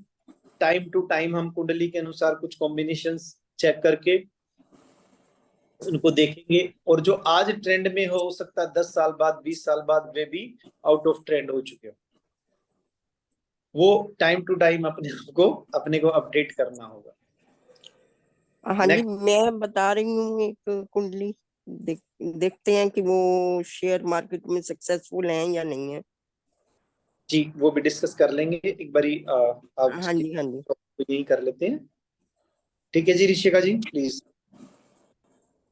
टाइम टू टाइम हम कुंडली के अनुसार कुछ कॉम्बिनेशंस चेक करके उनको देखेंगे, और जो आज ट्रेंड में हो सकता है 10 साल बाद, 20 साल बाद वे भी आउट ऑफ ट्रेंड हो चुके हो। वो टाइम टू टाइम अपने को अपडेट करना होगा। हाँ जी, Next, मैं बता रही हूँ एक कुंडली, देखते हैं कि वो शेयर मार्केट में सक्सेसफुल हैं या नहीं है। जी वो भी डिस्कस कर लेंगे एक बारी। आप हाँ जी, हाँ जी। यही कर लेते हैं। ठीक है जी ऋषिका जी, प्लीज।